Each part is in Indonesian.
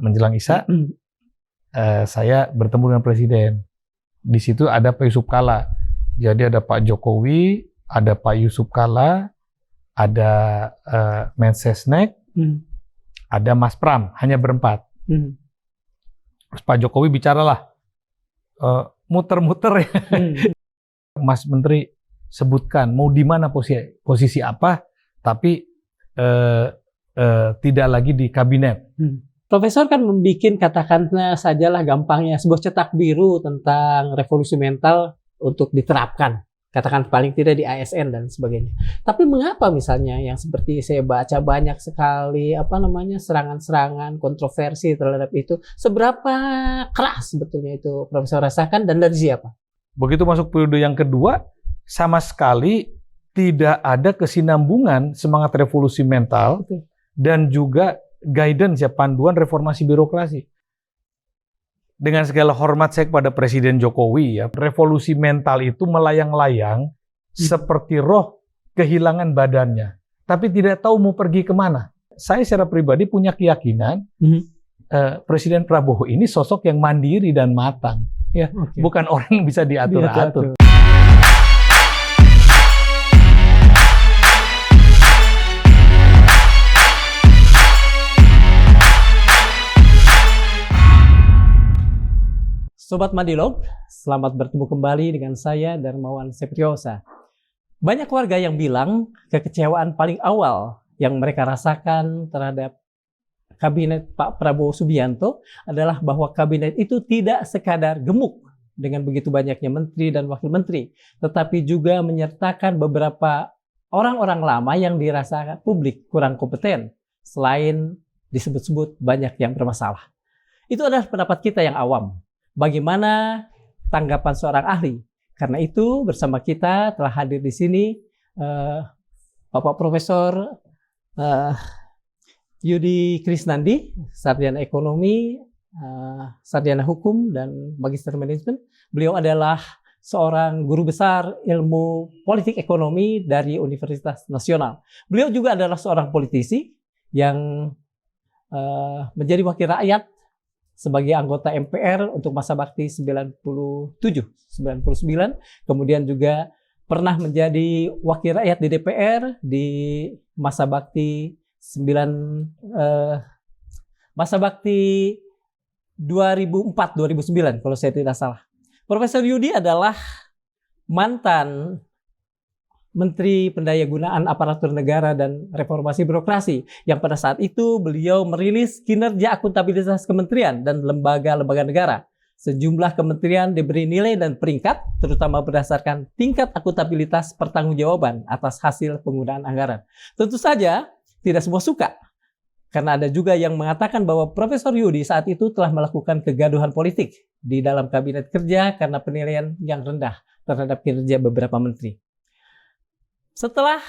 menjelang Isya, saya bertemu dengan Presiden. Di situ ada Pak Yusuf Kalla. Jadi ada Pak Jokowi, ada Pak Yusuf Kalla, ada Mensesnek, ada Mas Pram, hanya berempat. Terus Pak Jokowi bicaralah, muter-muter ya. Mas Menteri sebutkan mau di mana posisi apa, tapi tidak lagi di kabinet. Profesor kan membuat, katakanlah sajalah gampangnya, sebuah cetak biru tentang revolusi mental untuk diterapkan. Katakan paling tidak di ASN dan sebagainya. Tapi mengapa misalnya yang seperti saya baca banyak sekali serangan-serangan, kontroversi terhadap itu, seberapa keras sebetulnya itu Profesor rasakan dan dari siapa? Begitu masuk periode yang kedua, sama sekali tidak ada kesinambungan semangat revolusi mental. Betul. Dan juga guidance ya, panduan reformasi birokrasi. Dengan segala hormat saya kepada Presiden Jokowi ya, revolusi mental itu melayang-layang seperti roh kehilangan badannya, tapi tidak tahu mau pergi kemana. Saya secara pribadi punya keyakinan Presiden Prabowo ini sosok yang mandiri dan matang, ya, bukan orang yang bisa diatur-atur. Sobat Madilog, selamat bertemu kembali dengan saya Darmawan Septriosa. Banyak warga yang bilang kekecewaan paling awal yang mereka rasakan terhadap kabinet Pak Prabowo Subianto adalah bahwa kabinet itu tidak sekadar gemuk dengan begitu banyaknya menteri dan wakil menteri, tetapi juga menyertakan beberapa orang-orang lama yang dirasakan publik kurang kompeten, selain disebut-sebut banyak yang bermasalah. Itu adalah pendapat kita yang awam. Bagaimana tanggapan seorang ahli? Karena itu bersama kita telah hadir di sini Bapak Profesor Yudi Krisnandi, sarjana ekonomi, sarjana hukum dan magister manajemen. Beliau adalah seorang guru besar ilmu politik ekonomi dari Universitas Nasional. Beliau juga adalah seorang politisi yang menjadi wakil rakyat sebagai anggota MPR untuk masa bakti 97-99, kemudian juga pernah menjadi wakil rakyat di DPR di masa bakti 2004-2009 kalau saya tidak salah. Profesor Yudi adalah mantan Menteri Pendayagunaan Aparatur Negara dan Reformasi Birokrasi, yang pada saat itu beliau merilis kinerja akuntabilitas kementerian dan lembaga-lembaga negara. Sejumlah kementerian diberi nilai dan peringkat, terutama berdasarkan tingkat akuntabilitas pertanggungjawaban atas hasil penggunaan anggaran. Tentu saja tidak semua suka, karena ada juga yang mengatakan bahwa Profesor Yudi saat itu telah melakukan kegaduhan politik di dalam kabinet kerja karena penilaian yang rendah terhadap kinerja beberapa menteri. Setelah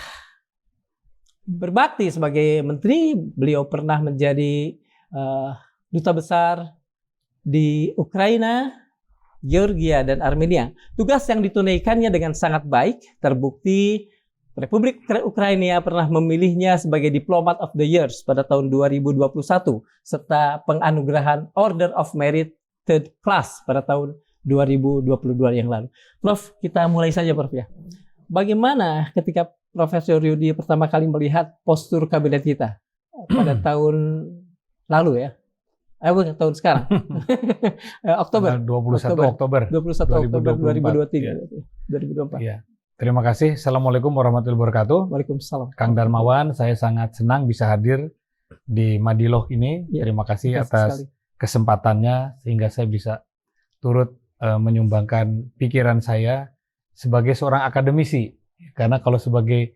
berbakti sebagai menteri, beliau pernah menjadi duta besar di Ukraina, Georgia, dan Armenia. Tugas yang ditunaikannya dengan sangat baik, terbukti Republik Ukraina pernah memilihnya sebagai Diplomat of the Year pada tahun 2021, serta penganugerahan Order of Merit Third Class pada tahun 2022 yang lalu. Prof, kita mulai saja Prof ya. Bagaimana ketika Profesor Yudi pertama kali melihat postur kabinet kita pada tahun lalu ya? Bukan tahun sekarang. Oktober. 21 Oktober 2023. Ya. 2024. Ya. Terima kasih. Assalamualaikum warahmatullahi wabarakatuh. Waalaikumsalam. Kang Darmawan, saya sangat senang bisa hadir di Madilog ini. Ya, terima kasih atas kesempatannya sehingga saya bisa turut menyumbangkan pikiran saya sebagai seorang akademisi, karena kalau sebagai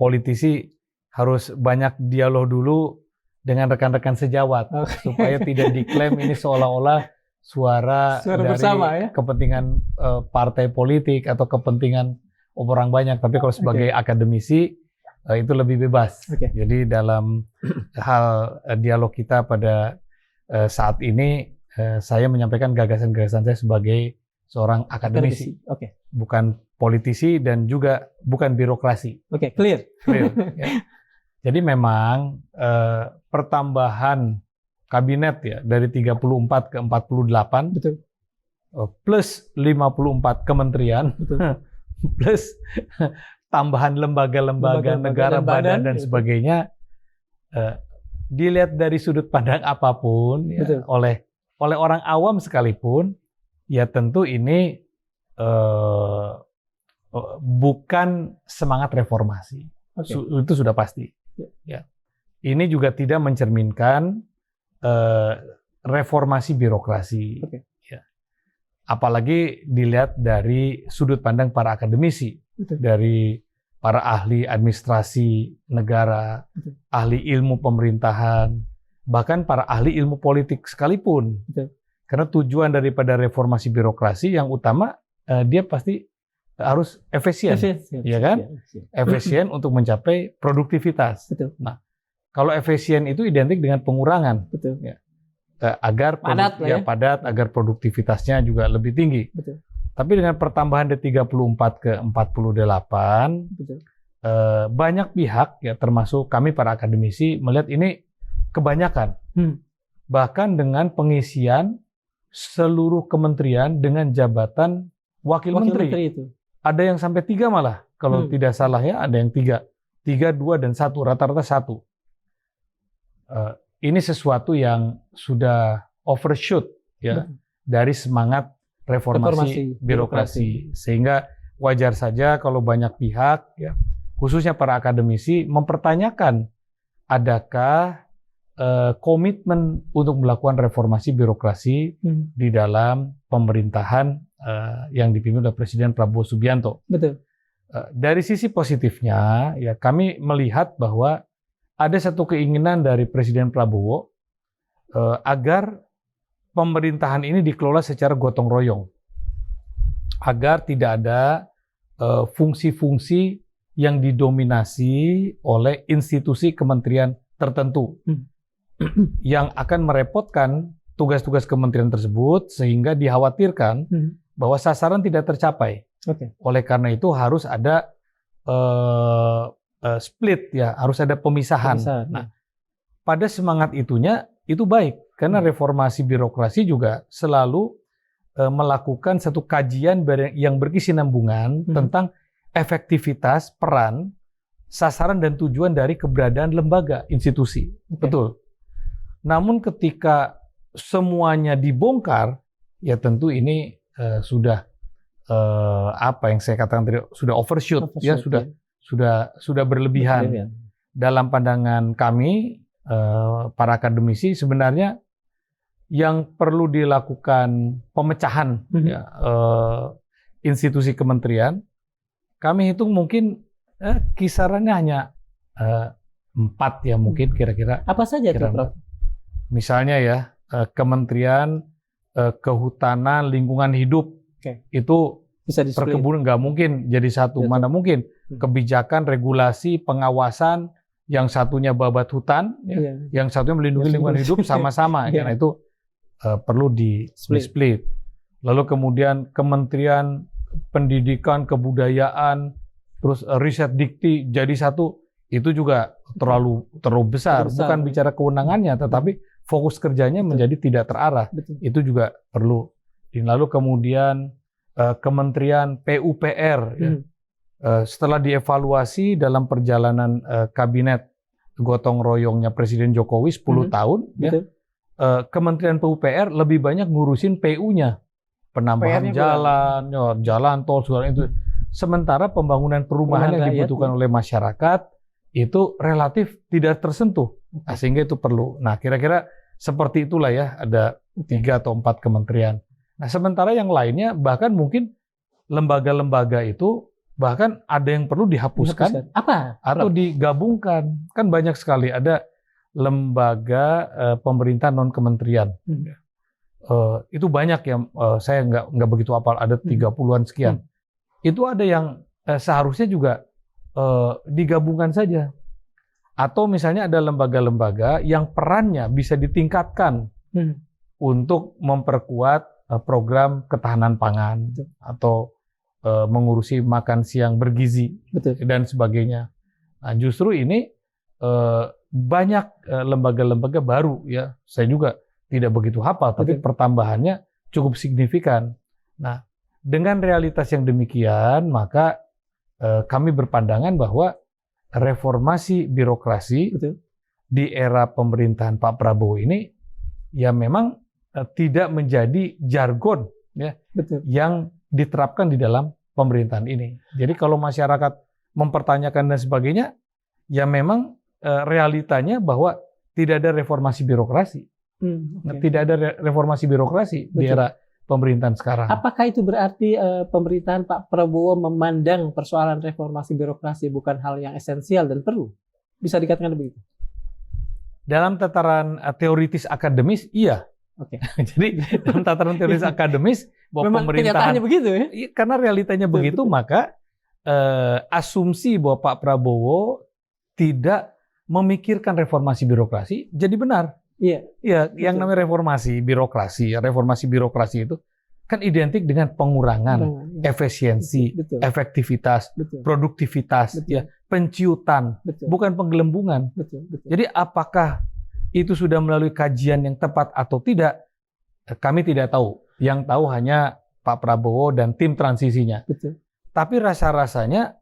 politisi harus banyak dialog dulu dengan rekan-rekan sejawat supaya tidak diklaim ini seolah-olah suara dari bersama, ya? Kepentingan partai politik atau kepentingan orang banyak. Tapi kalau sebagai akademisi itu lebih bebas. Jadi dalam hal dialog kita pada saat ini saya menyampaikan gagasan-gagasan saya sebagai seorang akademisi. Bukan politisi dan juga bukan birokrasi. Clear. Ya. Jadi memang pertambahan kabinet ya dari 34 ke 48 Betul. Plus 54 kementerian Betul. plus tambahan lembaga-lembaga negara, badan dan sebagainya, dilihat dari sudut pandang apapun ya, oleh orang awam sekalipun, ya tentu ini bukan semangat reformasi. Itu sudah pasti. Ya. Ini juga tidak mencerminkan reformasi birokrasi. Ya. Apalagi dilihat dari sudut pandang para akademisi, dari para ahli administrasi negara, ahli ilmu pemerintahan, bahkan para ahli ilmu politik sekalipun. Karena tujuan daripada reformasi birokrasi yang utama dia pasti harus efisien, ya kan? Efisien untuk mencapai produktivitas. Nah, kalau efisien itu identik dengan pengurangan, ya, agar padat, agar produktivitasnya juga lebih tinggi. Tapi dengan pertambahan dari 34 ke 48, banyak pihak, ya termasuk kami para akademisi, melihat ini kebanyakan. Bahkan dengan pengisian seluruh kementerian dengan jabatan wakil menteri itu. Ada yang sampai 3 malah, kalau tidak salah ya, ada yang 3, 2 dan 1, rata-rata 1. Ini sesuatu yang sudah overshoot ya dari semangat reformasi birokrasi, sehingga wajar saja kalau banyak pihak ya, khususnya para akademisi mempertanyakan adakah komitmen untuk melakukan reformasi birokrasi di dalam pemerintahan yang dipimpin oleh Presiden Prabowo Subianto. Dari sisi positifnya ya, kami melihat bahwa ada satu keinginan dari Presiden Prabowo agar pemerintahan ini dikelola secara gotong royong, agar tidak ada fungsi-fungsi yang didominasi oleh institusi kementerian tertentu yang akan merepotkan tugas-tugas kementerian tersebut, sehingga dikhawatirkan bahwa sasaran tidak tercapai. Oleh karena itu harus ada split ya, harus ada pemisahan. Nah, pada semangat itunya itu baik, karena reformasi birokrasi juga selalu melakukan satu kajian yang berkesinambungan tentang efektivitas, peran, sasaran dan tujuan dari keberadaan lembaga, institusi. Betul. Namun ketika semuanya dibongkar, ya tentu ini sudah apa yang saya katakan tadi, sudah overshoot ya, sudah berlebihan. Dalam pandangan kami para akademisi, sebenarnya yang perlu dilakukan pemecahan ya, institusi kementerian, kami hitung mungkin kisarannya hanya 4 ya mungkin kira-kira. Apa saja itu, Prof? Misalnya ya, Kementerian Kehutanan Lingkungan Hidup, itu bisa perkebunan nggak mungkin jadi satu, mana mungkin. Kebijakan, regulasi, pengawasan, yang satunya babat hutan, yang satunya melindungi lingkungan hidup sama-sama, karena itu perlu di-split. Lalu kemudian Kementerian Pendidikan, Kebudayaan, terus riset dikti jadi satu, itu juga terlalu besar. Bukan bicara kewenangannya, tetapi fokus kerjanya menjadi tidak terarah. Itu juga perlu. Lalu kemudian Kementerian PUPR, ya. Setelah dievaluasi dalam perjalanan kabinet gotong royongnya Presiden Jokowi 10 tahun, ya, Kementerian PUPR lebih banyak ngurusin PU-nya, penambahan jalan tol, segala itu. Sementara pembangunan perumahan yang dibutuhkan oleh masyarakat itu relatif tidak tersentuh, sehingga itu perlu. Nah, kira-kira seperti itulah ya, ada 3 atau 4 kementerian. Nah, sementara yang lainnya bahkan mungkin lembaga-lembaga itu bahkan ada yang perlu dihapuskan atau digabungkan. Kan banyak sekali ada lembaga pemerintah non kementerian. Itu banyak yang saya nggak begitu hafal, ada 30-an sekian. Itu ada yang seharusnya juga digabungkan saja. Atau misalnya ada lembaga-lembaga yang perannya bisa ditingkatkan untuk memperkuat program ketahanan pangan atau mengurusi makan siang bergizi dan sebagainya. Nah, justru ini banyak lembaga-lembaga baru ya. Saya juga tidak begitu hafal, tapi pertambahannya cukup signifikan. Nah, dengan realitas yang demikian, maka kami berpandangan bahwa reformasi birokrasi di era pemerintahan Pak Prabowo ini ya memang tidak menjadi jargon ya yang diterapkan di dalam pemerintahan ini. Jadi kalau masyarakat mempertanyakan dan sebagainya, ya memang realitanya bahwa tidak ada reformasi birokrasi. Tidak ada reformasi birokrasi di era pemerintahan sekarang. Apakah itu berarti pemerintahan Pak Prabowo memandang persoalan reformasi birokrasi bukan hal yang esensial dan perlu? Bisa dikatakan begitu? Dalam tataran teoritis akademis, iya. Jadi dalam tataran teoritis akademis bahwa memang pemerintahan begitu ya? Karena realitanya begitu, maka asumsi bahwa Pak Prabowo tidak memikirkan reformasi birokrasi jadi benar. Iya, yang namanya reformasi birokrasi itu kan identik dengan pengurangan efisiensi, efektivitas, produktivitas, ya, penciutan, bukan penggelembungan. Jadi apakah itu sudah melalui kajian yang tepat atau tidak, kami tidak tahu. Yang tahu hanya Pak Prabowo dan tim transisinya. Tapi rasa-rasanya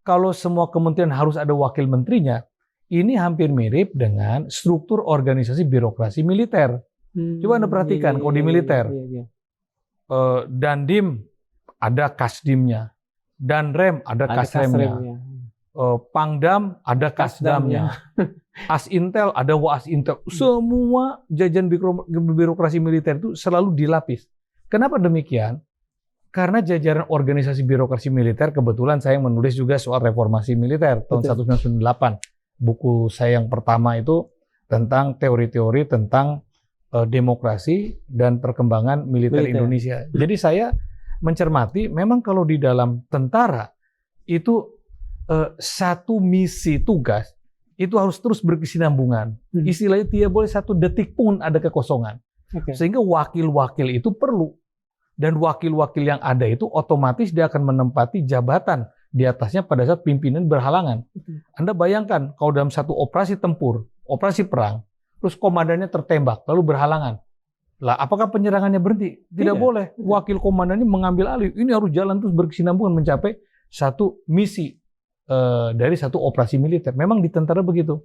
kalau semua kementerian harus ada wakil menterinya, ini hampir mirip dengan struktur organisasi birokrasi militer. Coba Anda perhatikan kalau di militer. Dandim ada Kasdimnya, Danrem ada Kasremnya, Pangdam ada Kasdamnya, Asintel ada Wasintel. Semua jajaran birokrasi militer itu selalu dilapis. Kenapa demikian? Karena jajaran organisasi birokrasi militer, kebetulan saya menulis juga soal reformasi militer tahun 1998. Buku saya yang pertama itu tentang teori-teori tentang demokrasi dan perkembangan militer Indonesia. Jadi saya mencermati memang kalau di dalam tentara itu satu misi tugas itu harus terus berkesinambungan. Istilahnya tidak boleh satu detik pun ada kekosongan. Sehingga wakil-wakil itu perlu. Dan wakil-wakil yang ada itu otomatis dia akan menempati jabatan di atasnya pada saat pimpinan berhalangan. Anda bayangkan kalau dalam satu operasi tempur, operasi perang, terus komandannya tertembak, lalu berhalangan. Lah, apakah penyerangannya berhenti? Tidak boleh. Wakil komandannya mengambil alih. Ini harus jalan terus berkesinambungan mencapai satu misi dari satu operasi militer. Memang di tentara begitu.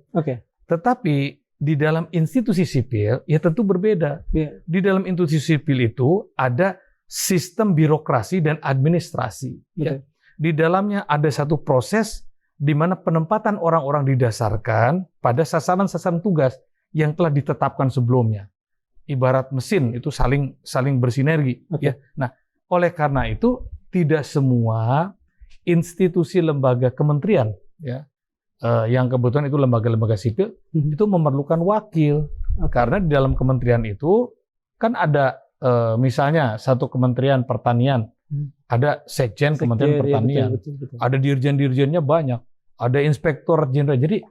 Tetapi di dalam institusi sipil, ya tentu berbeda. Di dalam institusi sipil itu ada sistem birokrasi dan administrasi. Ya. Di dalamnya ada satu proses di mana penempatan orang-orang didasarkan pada sasaran-sasaran tugas yang telah ditetapkan sebelumnya. Ibarat mesin itu saling bersinergi. Ya. Nah, oleh karena itu tidak semua institusi lembaga kementerian, ya, yang kebetulan itu lembaga-lembaga sipil itu memerlukan wakil. Karena di dalam kementerian itu kan ada misalnya satu kementerian pertanian. Ada sekjen Kementerian Pertanian, betul. Ada dirjen-dirjennya banyak, ada inspektor jenderal. Jadi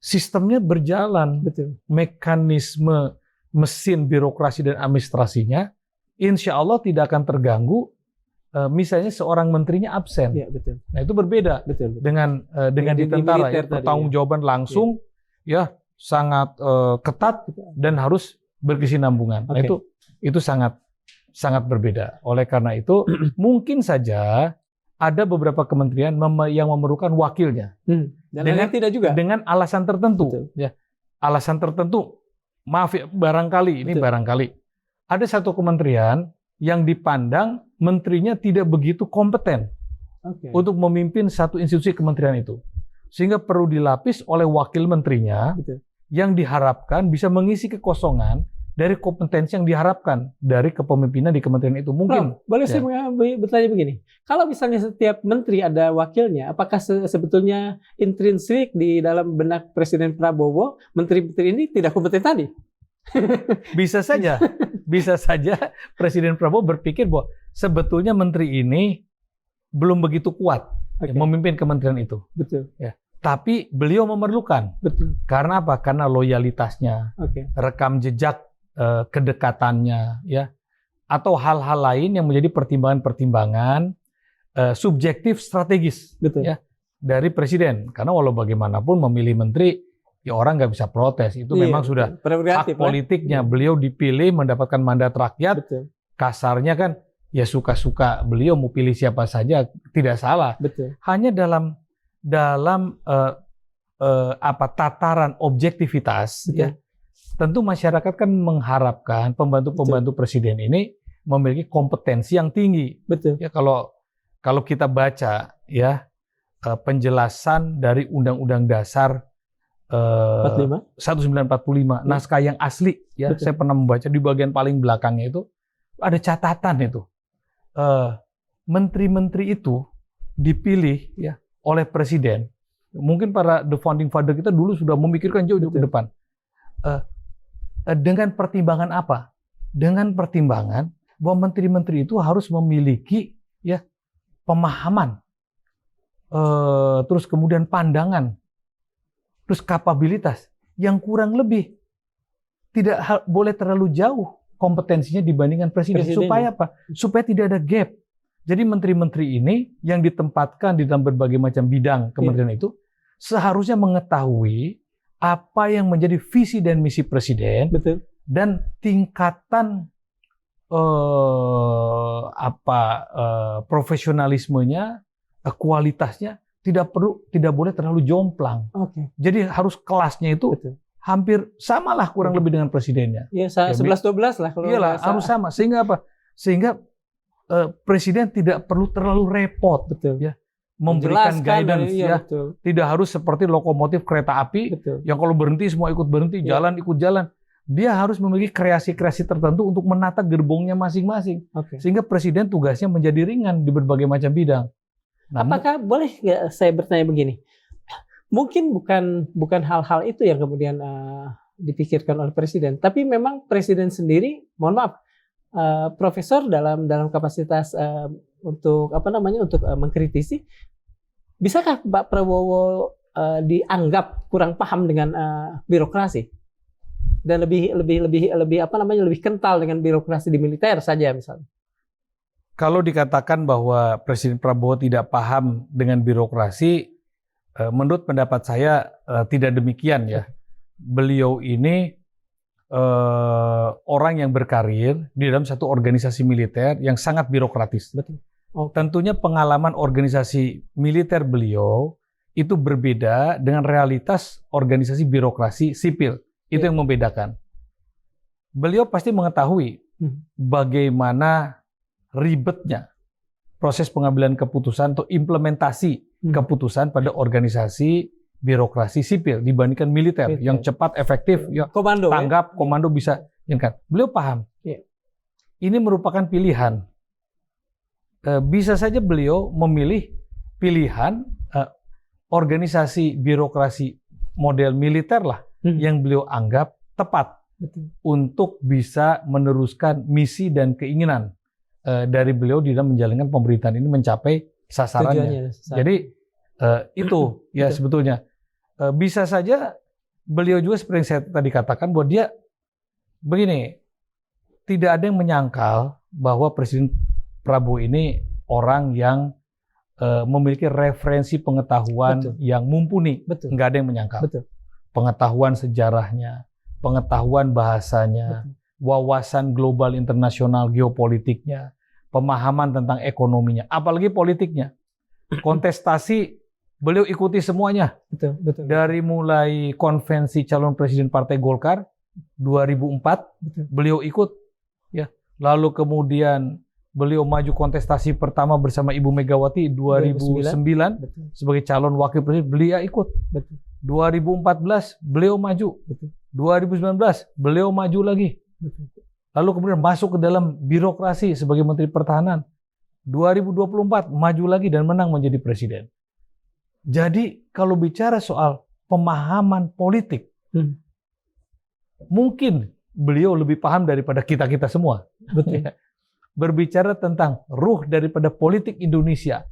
sistemnya berjalan, mekanisme mesin birokrasi dan administrasinya, insya Allah tidak akan terganggu. Misalnya seorang menterinya absen, nah itu berbeda dengan di tentara. Ya, pertanggungjawaban langsung, ya sangat ketat dan harus berkesinambungan. Nah itu sangat berbeda. Oleh karena itu, mungkin saja ada beberapa kementerian yang memerlukan wakilnya. Dengan alasan tertentu. Ya, alasan tertentu, maaf ya, barangkali ada satu kementerian yang dipandang menterinya tidak begitu kompeten untuk memimpin satu institusi kementerian itu. Sehingga perlu dilapis oleh wakil menterinya yang diharapkan bisa mengisi kekosongan dari kompetensi yang diharapkan dari kepemimpinan di kementerian itu. Mungkin. Boleh saya bertanya begini, kalau misalnya setiap menteri ada wakilnya, apakah sebetulnya intrinsik di dalam benak Presiden Prabowo, menteri-menteri ini tidak kompeten tadi? Bisa saja Presiden Prabowo berpikir bahwa sebetulnya menteri ini belum begitu kuat memimpin kementerian itu. Ya. Tapi beliau memerlukan. Karena apa? Karena loyalitasnya, rekam jejak kedekatannya, ya, atau hal-hal lain yang menjadi pertimbangan-pertimbangan subjektif strategis, ya, dari presiden. Karena walau bagaimanapun memilih menteri ya orang nggak bisa protes. Itu Iya, memang sudah hak prerogatif, politiknya. Beliau dipilih mendapatkan mandat rakyat. Betul. Kasarnya kan ya suka-suka beliau mau pilih siapa saja, tidak salah. Betul. Hanya dalam tataran objektivitas, Betul. ya, tentu masyarakat kan mengharapkan pembantu-pembantu presiden ini memiliki kompetensi yang tinggi. Betul. Ya, kalau kita baca ya penjelasan dari Undang-Undang Dasar 1945, naskah yang asli, ya, Betul. saya pernah membaca di bagian paling belakangnya itu ada catatan itu. Menteri-menteri itu dipilih ya oleh presiden. Mungkin para the founding father kita dulu sudah memikirkan jauh-jauh ke depan. Dengan pertimbangan apa? Dengan pertimbangan bahwa menteri-menteri itu harus memiliki ya pemahaman, terus kemudian pandangan, terus kapabilitas yang kurang lebih tidak boleh terlalu jauh kompetensinya dibandingkan presiden. Supaya apa? Supaya tidak ada gap. Jadi menteri-menteri ini yang ditempatkan di dalam berbagai macam bidang kementerian itu seharusnya mengetahui apa yang menjadi visi dan misi presiden. Betul. Dan tingkatan profesionalismenya, kualitasnya tidak boleh terlalu jomplang. Oke. Jadi harus kelasnya itu Betul. hampir samalah kurang lebih dengan presidennya. Ya, 11-12 lah kalau iyalah, harus sama. Sehingga apa? Sehingga presiden tidak perlu terlalu repot, betul, ya, memberikan guidance, ya. Betul. Tidak harus seperti lokomotif kereta api, betul, yang kalau berhenti semua ikut berhenti, jalan ikut jalan. Dia harus memiliki kreasi-kreasi tertentu untuk menata gerbongnya masing-masing. Okay. Sehingga presiden tugasnya menjadi ringan di berbagai macam bidang. Apakah boleh nggak saya bertanya begini? Mungkin bukan hal-hal itu yang kemudian dipikirkan oleh presiden, tapi memang presiden sendiri, mohon maaf, profesor dalam kapasitas untuk untuk mengkritisi, bisakah Pak Prabowo dianggap kurang paham dengan birokrasi dan lebih kental dengan birokrasi di militer saja misalnya? Kalau dikatakan bahwa Presiden Prabowo tidak paham dengan birokrasi, menurut pendapat saya tidak demikian, ya. Beliau ini orang yang berkarir di dalam satu organisasi militer yang sangat birokratis. Betul. Tentunya pengalaman organisasi militer beliau itu berbeda dengan realitas organisasi birokrasi sipil. Itu yang membedakan. Beliau pasti mengetahui bagaimana ribetnya proses pengambilan keputusan atau implementasi keputusan pada organisasi birokrasi sipil dibandingkan militer yang cepat, efektif, ya, komando, tanggap, komando bisa. Beliau paham. Ini merupakan pilihan. Bisa saja beliau memilih pilihan organisasi birokrasi model militer lah yang beliau anggap tepat untuk bisa meneruskan misi dan keinginan dari beliau di dalam menjalankan pemerintahan ini mencapai sasarannya. Jadi itu ya sebetulnya. Bisa saja beliau juga seperti yang saya tadi katakan bahwa dia begini, tidak ada yang menyangkal bahwa Presiden Prabowo ini orang yang memiliki referensi pengetahuan yang mumpuni. Nggak ada yang menyangkal. Pengetahuan sejarahnya, pengetahuan bahasanya, wawasan global internasional geopolitiknya, pemahaman tentang ekonominya, apalagi politiknya. Kontestasi beliau ikuti semuanya. Dari mulai konvensi calon presiden Partai Golkar 2004 beliau ikut, ya. Lalu kemudian beliau maju kontestasi pertama bersama Ibu Megawati 2009 sebagai calon wakil presiden, beliau ikut. 2014 beliau maju. 2019 beliau maju lagi. Lalu kemudian masuk ke dalam birokrasi sebagai Menteri Pertahanan. 2024 maju lagi dan menang menjadi presiden. Jadi kalau bicara soal pemahaman politik, mungkin beliau lebih paham daripada kita-kita semua. Berbicara tentang ruh daripada politik Indonesia,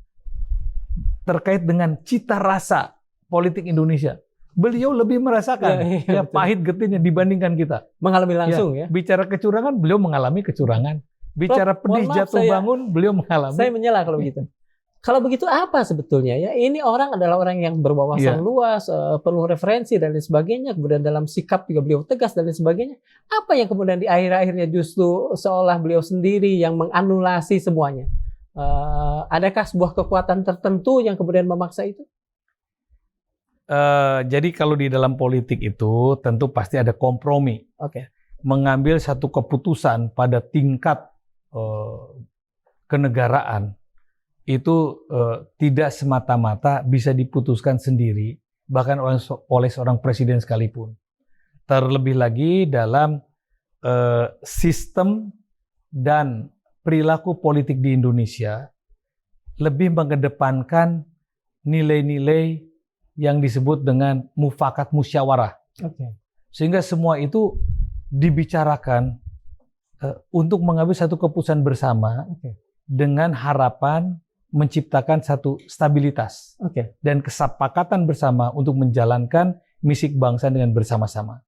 terkait dengan cita rasa politik Indonesia, beliau lebih merasakan pahit getihnya dibandingkan kita. Mengalami langsung, ya. Bicara kecurangan, beliau mengalami kecurangan. Bicara pedih jatuh bangun, beliau mengalami. Saya menyela kalau begitu. Kalau begitu apa sebetulnya ya? Ini orang adalah orang yang berwawasan luas, penuh referensi dan lain sebagainya. Kemudian dalam sikap juga beliau tegas dan lain sebagainya. Apa yang kemudian di akhir-akhirnya justru seolah beliau sendiri yang menganulasi semuanya? Adakah sebuah kekuatan tertentu yang kemudian memaksa itu? Jadi kalau di dalam politik itu tentu pasti ada kompromi. Mengambil satu keputusan pada tingkat kenegaraan itu tidak semata-mata bisa diputuskan sendiri, bahkan oleh seorang presiden sekalipun. Terlebih lagi dalam sistem dan perilaku politik di Indonesia lebih mengedepankan nilai-nilai yang disebut dengan mufakat musyawarah. Sehingga semua itu dibicarakan untuk mengambil satu keputusan bersama dengan harapan menciptakan satu stabilitas dan kesepakatan bersama untuk menjalankan misi kebangsaan dengan bersama-sama.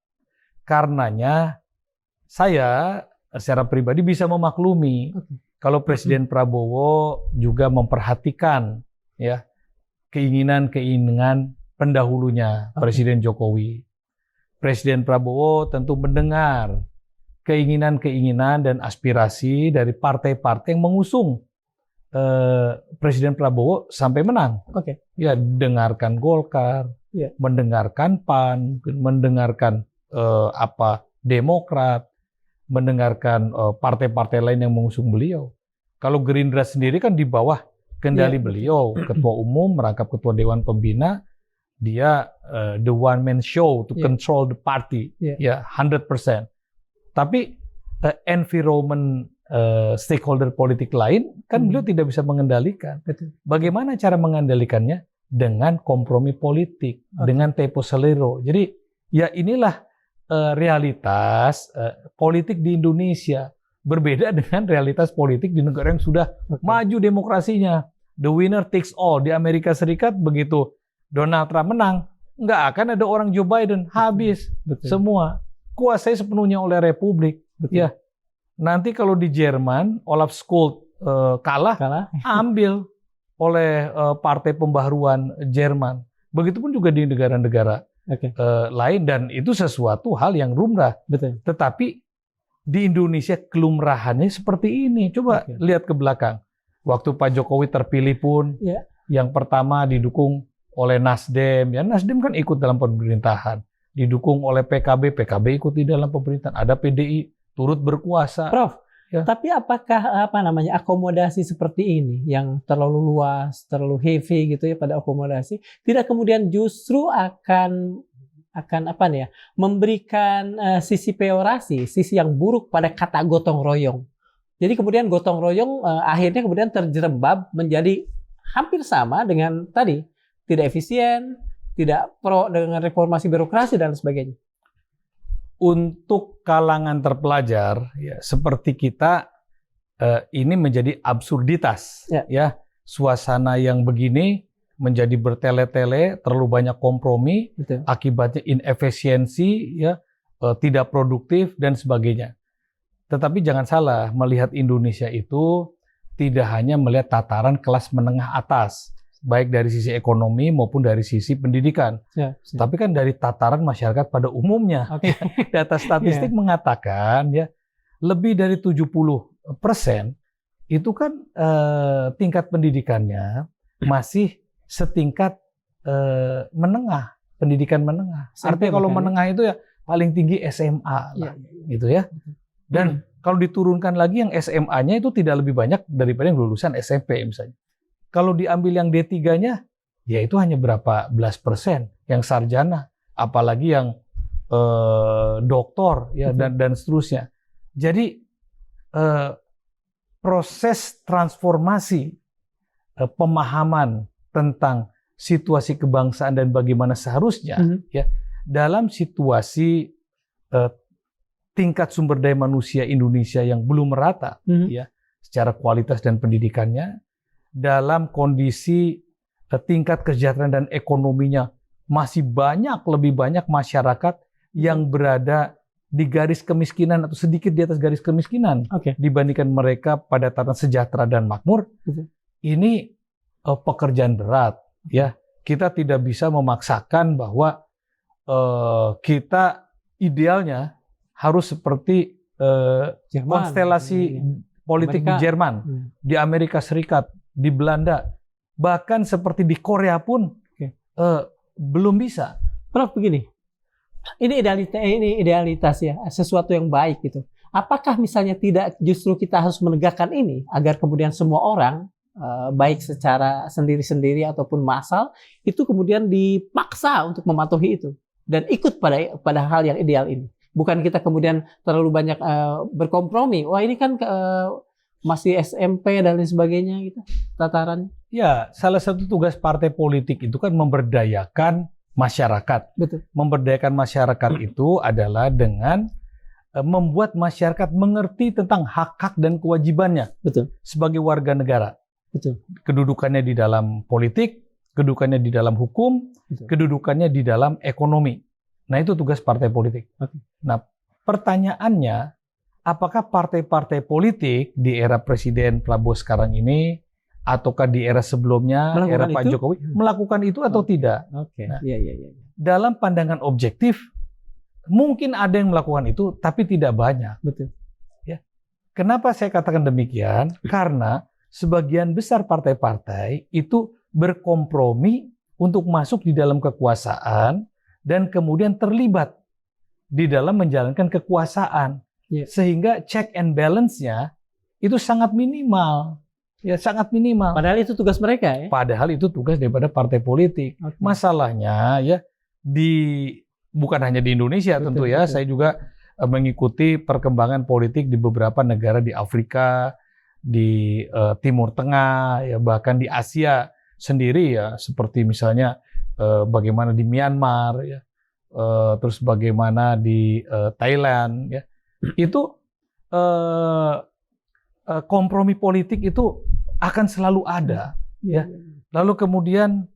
Karenanya saya secara pribadi bisa memaklumi kalau Presiden Prabowo juga memperhatikan ya keinginan-keinginan pendahulunya Presiden Jokowi. Presiden Prabowo tentu mendengar keinginan-keinginan dan aspirasi dari partai-partai yang mengusung Presiden Prabowo sampai menang. Ya, dengarkan Golkar, mendengarkan PAN, mendengarkan Demokrat, mendengarkan partai-partai lain yang mengusung beliau. Kalau Gerindra sendiri kan di bawah kendali beliau, ketua umum merangkap ketua dewan pembina, dia the one man show to control the party, 100%. Tapi environment stakeholder politik lain kan beliau tidak bisa mengendalikan. Bagaimana cara mengendalikannya? Dengan kompromi politik, dengan tempo selero. Jadi ya inilah realitas politik di Indonesia, berbeda dengan realitas politik di negara yang sudah maju demokrasinya. The winner takes all. Di Amerika Serikat begitu Donald Trump menang, nggak akan ada orang Joe Biden, habis semua. Kuasai sepenuhnya oleh Republik. Ya, nanti kalau di Jerman Olaf Scholz kalah, ambil oleh partai pembaharuan Jerman. Begitupun juga di negara-negara lain, dan itu sesuatu hal yang lumrah. Tetapi di Indonesia kelumrahannya seperti ini. Coba lihat ke belakang. Waktu Pak Jokowi terpilih pun, yang pertama didukung oleh Nasdem. Ya, Nasdem kan ikut dalam pemerintahan. Didukung oleh PKB, PKB ikut di dalam pemerintahan. Ada PDI turut berkuasa. Prof, tapi apakah akomodasi seperti ini yang terlalu luas, terlalu heavy gitu ya pada akomodasi, tidak kemudian justru akan memberikan sisi peorasi, sisi yang buruk pada kata gotong royong. Jadi kemudian gotong royong akhirnya kemudian terjerembab menjadi hampir sama dengan tadi, tidak efisien, tidak pro dengan reformasi birokrasi dan sebagainya. Untuk kalangan terpelajar, ya, seperti kita, ini menjadi absurditas. Ya, suasana yang begini menjadi bertele-tele, terlalu banyak kompromi, akibatnya inefisiensi, ya, tidak produktif dan sebagainya. Tetapi jangan salah, melihat Indonesia itu tidak hanya melihat tataran kelas menengah atas, baik dari sisi ekonomi maupun dari sisi pendidikan. Tapi kan dari tataran masyarakat pada umumnya. Data statistik mengatakan ya lebih dari 70% itu kan tingkat pendidikannya masih setingkat menengah, pendidikan menengah. Artinya kalau menengah itu ya paling tinggi SMA lah, gitu ya. Dan kalau diturunkan lagi yang SMA-nya itu tidak lebih banyak daripada yang lulusan SMP misalnya. Kalau diambil yang D3-nya, ya itu hanya berapa belas persen yang sarjana, apalagi yang doktor ya dan seterusnya. Jadi proses transformasi pemahaman tentang situasi kebangsaan dan bagaimana seharusnya ya dalam situasi tingkat sumber daya manusia Indonesia yang belum merata ya secara kualitas dan pendidikannya, dalam kondisi tingkat kesejahteraan dan ekonominya masih lebih banyak masyarakat yang berada di garis kemiskinan atau sedikit di atas garis kemiskinan dibandingkan mereka pada tataran sejahtera dan makmur. Ini pekerjaan berat, ya. Kita tidak bisa memaksakan bahwa kita idealnya harus seperti konstelasi politik Amerika. di Jerman, di Amerika Serikat, di Belanda, bahkan seperti di Korea pun belum bisa. Prof, begini, ini idealitas ya, sesuatu yang baik gitu. Apakah misalnya tidak justru kita harus menegakkan ini agar kemudian semua orang baik secara sendiri-sendiri ataupun massal itu kemudian dipaksa untuk mematuhi itu dan ikut pada hal yang ideal ini. Bukan kita kemudian terlalu banyak berkompromi. Wah, ini kan masih SMP dan lain sebagainya gitu tataran. Ya, salah satu tugas partai politik itu kan memberdayakan masyarakat. Betul. Memberdayakan masyarakat itu adalah dengan membuat masyarakat mengerti tentang hak-hak dan kewajibannya. Betul. Sebagai warga negara. Betul. Kedudukannya di dalam politik, kedudukannya di dalam hukum, Betul. kedudukannya di dalam ekonomi. Nah, itu tugas partai politik. Okay. Nah, pertanyaannya, apakah partai-partai politik di era Presiden Prabowo sekarang ini, ataukah di era sebelumnya, melakukan era Pak itu? Jokowi, melakukan itu atau tidak? Oke. Nah, Iya. dalam pandangan objektif, mungkin ada yang melakukan itu, tapi tidak banyak. Betul. Ya. Kenapa saya katakan demikian? Karena sebagian besar partai-partai itu berkompromi untuk masuk di dalam kekuasaan dan kemudian terlibat di dalam menjalankan kekuasaan. Yeah. Sehingga check and balance-nya itu sangat minimal. Ya, sangat minimal. Padahal itu tugas mereka ya. Padahal itu tugas daripada partai politik. Okay. Masalahnya ya bukan hanya di Indonesia Betul, tentu ya. betul. Saya juga mengikuti perkembangan politik di beberapa negara di Afrika, di Timur Tengah, ya bahkan di Asia sendiri ya, seperti misalnya bagaimana di Myanmar ya, terus bagaimana di Thailand ya. Itu kompromi politik itu akan selalu ada ya. Lalu kemudian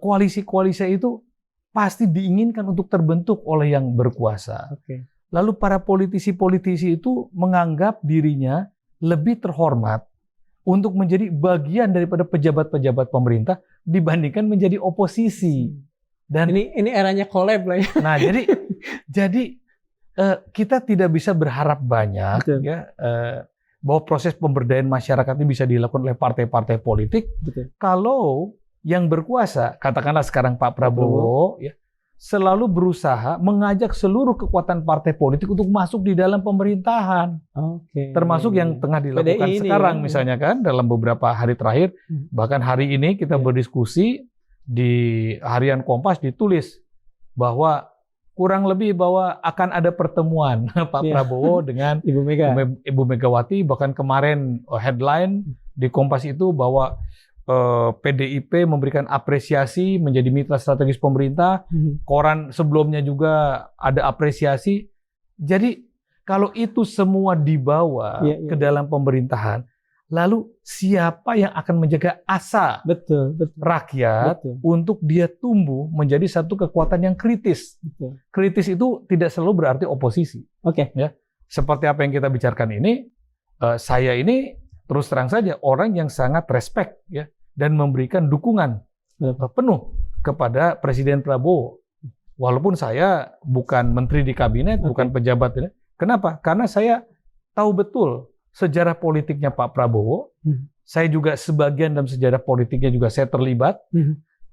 koalisi-koalisi itu pasti diinginkan untuk terbentuk oleh yang berkuasa. Okay. Lalu para politisi-politisi itu menganggap dirinya lebih terhormat untuk menjadi bagian daripada pejabat-pejabat pemerintah dibandingkan menjadi oposisi. Dan ini eranya collab lah ya. nah jadi kita tidak bisa berharap banyak. Betul. Ya bahwa proses pemberdayaan masyarakat ini bisa dilakukan oleh partai-partai politik. Betul. Kalau yang berkuasa, katakanlah sekarang Pak Prabowo, ya, selalu berusaha mengajak seluruh kekuatan partai politik untuk masuk di dalam pemerintahan. Okay. Termasuk yang tengah dilakukan PDI sekarang ini, ya. misalnya kan dalam beberapa hari terakhir, bahkan hari ini kita Ya. berdiskusi di Harian Kompas ditulis bahwa kurang lebih bahwa akan ada pertemuan Pak Ya. Prabowo dengan Ibu Mega. Ibu Megawati. Bahkan kemarin headline di Kompas itu bahwa PDIP memberikan apresiasi menjadi mitra strategis pemerintah. Koran sebelumnya juga ada apresiasi. Jadi kalau itu semua dibawa ke dalam pemerintahan, lalu siapa yang akan menjaga asa Betul. rakyat untuk dia tumbuh menjadi satu kekuatan yang kritis? Betul. Kritis itu tidak selalu berarti oposisi. Oke. Ya, seperti apa yang kita bicarakan ini, saya ini terus terang saja orang yang sangat respect ya dan memberikan dukungan penuh kepada Presiden Prabowo. Walaupun saya bukan menteri di kabinet, bukan pejabat ini. Kenapa? Karena saya tahu betul sejarah politiknya Pak Prabowo. Saya juga sebagian dalam sejarah politiknya juga saya terlibat,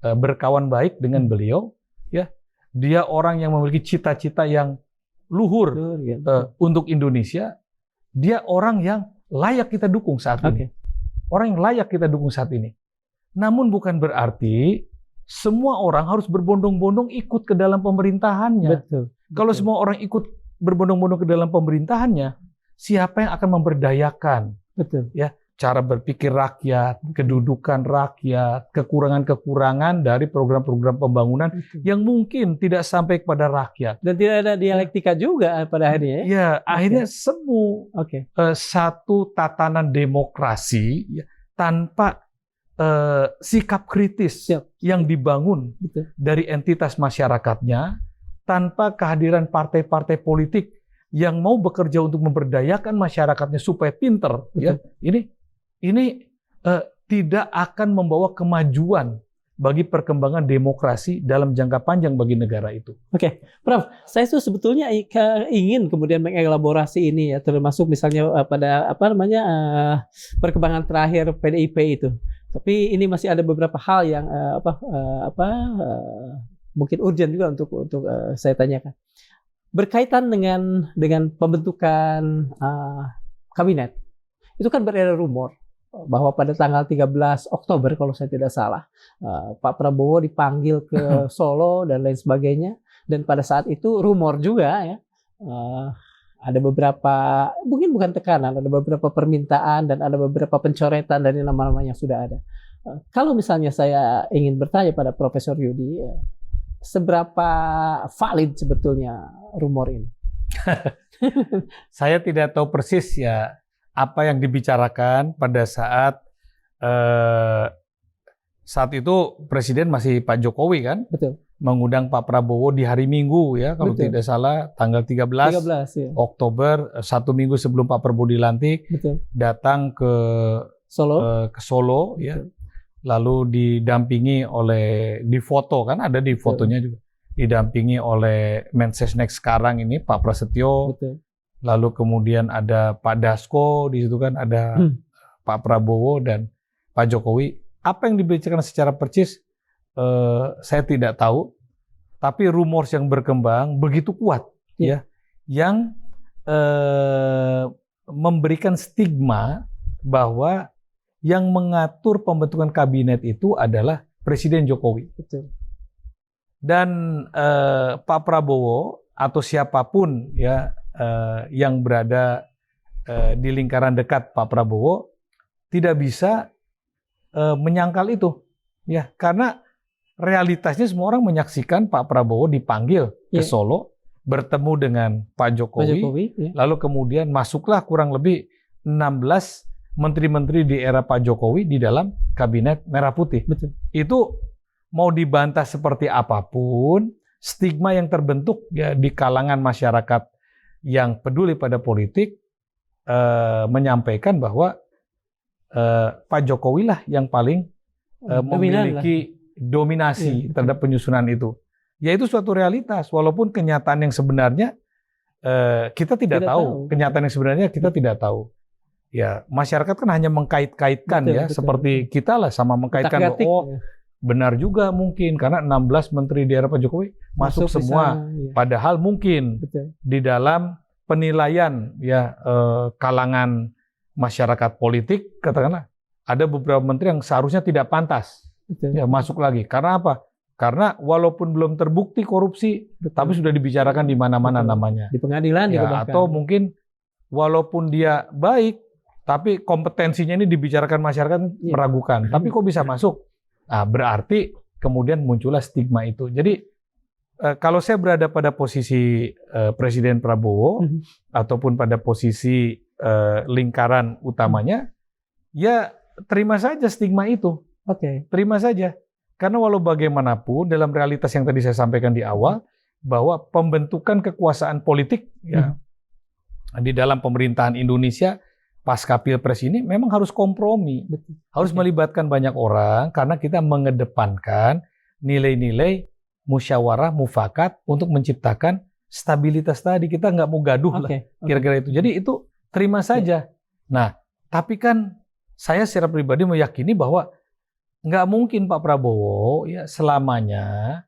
berkawan baik dengan beliau. Ya, dia orang yang memiliki cita-cita yang luhur untuk Indonesia. Dia orang yang layak kita dukung saat ini. Orang yang layak kita dukung saat ini. Namun bukan berarti semua orang harus berbondong-bondong ikut ke dalam pemerintahannya. Betul. Kalau semua orang ikut berbondong-bondong ke dalam pemerintahannya, siapa yang akan memberdayakan? Betul. Ya, cara berpikir rakyat, kedudukan rakyat, kekurangan-kekurangan dari program-program pembangunan yang mungkin tidak sampai kepada rakyat. Dan tidak ada dialektika juga pada akhirnya. Ya, akhirnya semu satu tatanan demokrasi ya, tanpa sikap kritis yang dibangun dari entitas masyarakatnya, tanpa kehadiran partai-partai politik yang mau bekerja untuk memberdayakan masyarakatnya supaya pinter. Ya, ini tidak akan membawa kemajuan bagi perkembangan demokrasi dalam jangka panjang bagi negara itu. Oke, Prof, saya tuh sebetulnya ingin kemudian mengelaborasi ini ya, termasuk misalnya pada perkembangan terakhir PDIP itu. Tapi ini masih ada beberapa hal yang mungkin urgent juga untuk saya tanyakan. Berkaitan dengan pembentukan kabinet, itu kan beredar rumor bahwa pada tanggal 13 Oktober kalau saya tidak salah, Pak Prabowo dipanggil ke Solo dan lain sebagainya. Dan pada saat itu rumor juga ya, ada beberapa, mungkin bukan tekanan, ada beberapa permintaan dan ada beberapa pencoretan dari nama-nama yang sudah ada. Kalau misalnya saya ingin bertanya pada Profesor Yudi, seberapa valid sebetulnya rumor ini? Saya tidak tahu persis ya apa yang dibicarakan pada saat itu Presiden masih Pak Jokowi kan, betul, mengundang Pak Prabowo di hari Minggu ya, kalau betul, tidak salah tanggal 13 ya. Oktober, 1 minggu sebelum Pak Prabowo dilantik, Betul. datang ke Solo ya, lalu didampingi oleh, di foto kan ada di fotonya juga, didampingi oleh Mensesnek sekarang ini Pak Prasetyo. Betul. Lalu kemudian ada Pak Dasko, di situ kan ada Pak Prabowo dan Pak Jokowi. Apa yang dibicarakan secara persis, saya tidak tahu. Tapi rumors yang berkembang begitu kuat, ya, yang memberikan stigma bahwa yang mengatur pembentukan kabinet itu adalah Presiden Jokowi. Betul. Dan Pak Prabowo atau siapapun ya, yang berada di lingkaran dekat Pak Prabowo tidak bisa menyangkal itu, ya, karena realitasnya semua orang menyaksikan Pak Prabowo dipanggil ke Solo, bertemu dengan Pak Jokowi, lalu kemudian masuklah kurang lebih 16 menteri-menteri di era Pak Jokowi di dalam kabinet Merah Putih. Betul. Itu mau dibantah seperti apapun, stigma yang terbentuk ya di kalangan masyarakat yang peduli pada politik menyampaikan bahwa Pak Jokowi lah yang paling memiliki dominasi terhadap penyusunan itu. Ya itu suatu realitas, walaupun kenyataan yang sebenarnya kita tidak tahu. Kenyataan yang sebenarnya kita tidak tahu. Ya masyarakat kan hanya mengkait-kaitkan seperti kita lah sama mengkaitkan benar juga mungkin karena 16 menteri di era Pak Jokowi masuk semua, padahal mungkin di dalam penilaian ya kalangan masyarakat politik katakanlah ada beberapa menteri yang seharusnya tidak pantas ya masuk lagi. Karena apa? Karena walaupun belum terbukti korupsi, tapi sudah dibicarakan di mana-mana namanya. Di pengadilan ya, atau mungkin walaupun dia baik, tapi kompetensinya ini dibicarakan masyarakat meragukan. Tapi kok bisa masuk? Nah, berarti kemudian muncullah stigma itu. Jadi kalau saya berada pada posisi Presiden Prabowo ataupun pada posisi lingkaran utamanya, ya terima saja stigma itu. Terima saja. Karena walau bagaimanapun dalam realitas yang tadi saya sampaikan di awal, bahwa pembentukan kekuasaan politik ya di dalam pemerintahan Indonesia pasca Pilpres ini memang harus kompromi. Harus melibatkan banyak orang karena kita mengedepankan nilai-nilai musyawarah mufakat untuk menciptakan stabilitas tadi. Kita nggak mau gaduh lah, kira-kira itu. Jadi itu terima saja. Nah, tapi kan saya secara pribadi meyakini bahwa nggak mungkin Pak Prabowo ya selamanya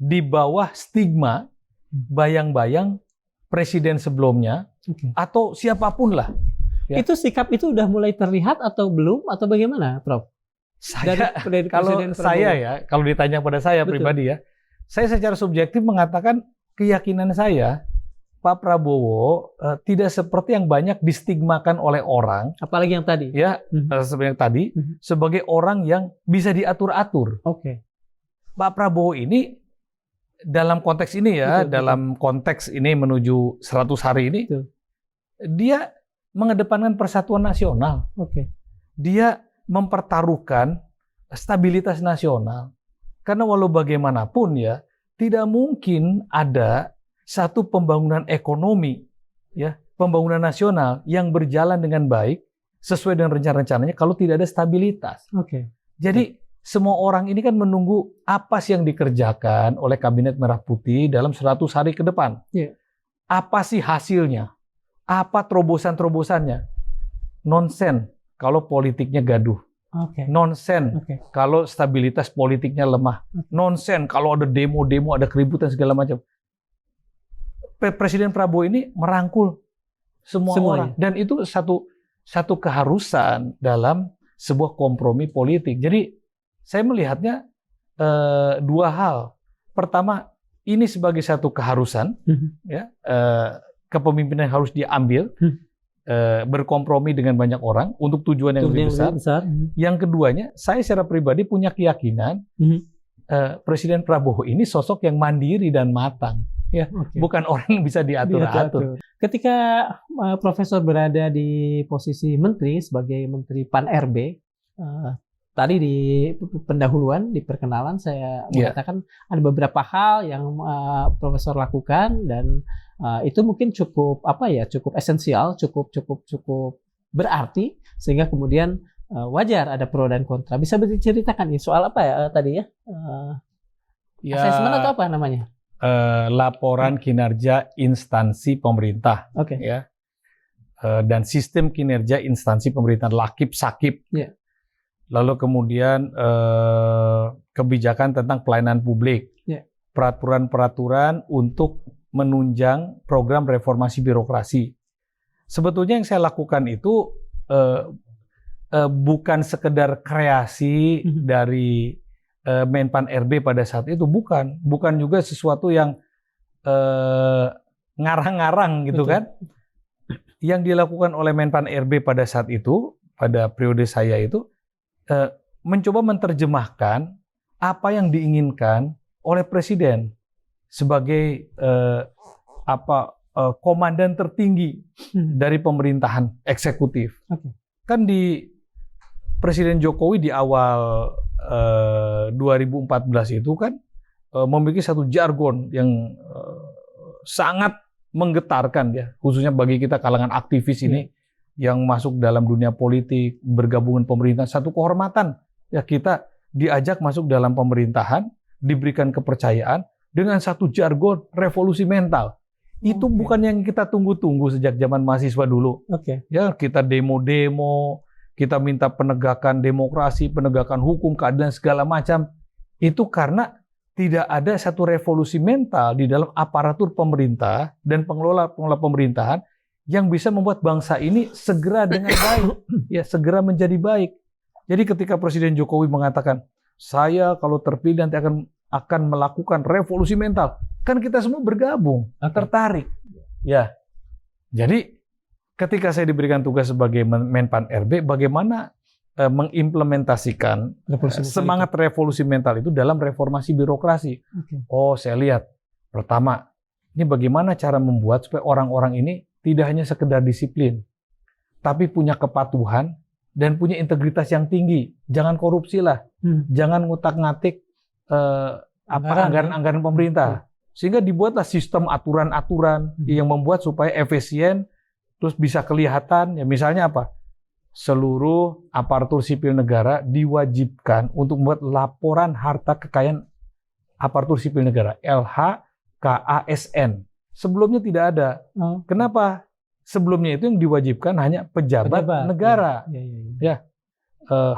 di bawah stigma bayang-bayang presiden sebelumnya atau siapapun lah. Ya. Itu sikap itu udah mulai terlihat atau belum atau bagaimana, Prof? Kalau ditanya pada saya pribadi ya, saya secara subjektif mengatakan keyakinan saya Pak Prabowo tidak seperti yang banyak distigmakan oleh orang, apalagi yang tadi. Ya, seperti yang tadi sebagai orang yang bisa diatur-atur. Pak Prabowo ini dalam konteks ini ya, dalam konteks ini menuju 100 hari ini, dia mengedepankan persatuan nasional. Dia mempertaruhkan stabilitas nasional. Karena walau bagaimanapun ya, tidak mungkin ada satu pembangunan ekonomi, ya, pembangunan nasional yang berjalan dengan baik sesuai dengan rencana-rencananya kalau tidak ada stabilitas. Jadi semua orang ini kan menunggu apa sih yang dikerjakan oleh Kabinet Merah Putih dalam 100 hari ke depan. Apa sih hasilnya? Apa terobosan-terobosannya? Nonsen kalau politiknya gaduh. Nonsen kalau stabilitas politiknya lemah. Nonsen kalau ada demo-demo, ada keributan segala macam. Presiden Prabowo ini merangkul semua orang. Dan itu satu keharusan dalam sebuah kompromi politik. Jadi saya melihatnya dua hal. Pertama, ini sebagai satu keharusan, kepemimpinan harus diambil, berkompromi dengan banyak orang untuk tujuan yang lebih besar. Yang keduanya, saya secara pribadi punya keyakinan Presiden Prabowo ini sosok yang mandiri dan matang. Bukan orang yang bisa diatur-atur. Ketika Profesor berada di posisi menteri sebagai Menteri Pan-RB, tadi di pendahuluan, di perkenalan saya mengatakan ada beberapa hal yang Profesor lakukan dan itu mungkin cukup cukup esensial, cukup berarti sehingga kemudian wajar ada pro dan kontra. Bisa diceritakan soal apa ya tadi ya? Asesmen atau apa namanya? Laporan kinerja instansi pemerintah, dan sistem kinerja instansi pemerintahan Lakip-Sakip. Lalu kemudian kebijakan tentang pelayanan publik, peraturan-peraturan untuk menunjang program reformasi birokrasi. Sebetulnya yang saya lakukan itu bukan sekedar kreasi dari Menpan RB pada saat itu, bukan juga sesuatu yang ngarang-ngarang gitu kan. Yang dilakukan oleh Menpan RB pada saat itu, pada periode saya itu, mencoba menerjemahkan apa yang diinginkan oleh Presiden sebagai komandan tertinggi dari pemerintahan eksekutif. Kan di Presiden Jokowi di awal 2014 itu kan memiliki satu jargon yang sangat menggetarkan ya, khususnya bagi kita kalangan aktivis ini yang masuk dalam dunia politik, bergabung dengan pemerintahan, satu kehormatan ya, kita diajak masuk dalam pemerintahan, diberikan kepercayaan dengan satu jargon revolusi mental. Itu bukan yang kita tunggu-tunggu sejak zaman mahasiswa dulu. Ya, kita demo-demo, kita minta penegakan demokrasi, penegakan hukum, keadilan segala macam. Itu karena tidak ada satu revolusi mental di dalam aparatur pemerintah dan pengelola pemerintahan yang bisa membuat bangsa ini segera dengan baik, ya segera menjadi baik. Jadi ketika Presiden Jokowi mengatakan, saya kalau terpilih nanti akan melakukan revolusi mental, kan kita semua bergabung, tertarik. Ya, jadi ketika saya diberikan tugas sebagai Menpan RB, bagaimana mengimplementasikan semangat revolusi mental itu dalam reformasi birokrasi. Oh, saya lihat. Pertama, ini bagaimana cara membuat supaya orang-orang ini tidak hanya sekedar disiplin, tapi punya kepatuhan dan punya integritas yang tinggi. Jangan korupsi lah, jangan ngutak-ngatik anggaran-anggaran pemerintah. Sehingga dibuatlah sistem aturan-aturan yang membuat supaya efisien, terus bisa kelihatan. Ya misalnya apa? Seluruh aparatur sipil negara diwajibkan untuk membuat laporan harta kekayaan aparatur sipil negara, LHKASN. Sebelumnya tidak ada. Kenapa? Sebelumnya itu yang diwajibkan hanya pejabat negara.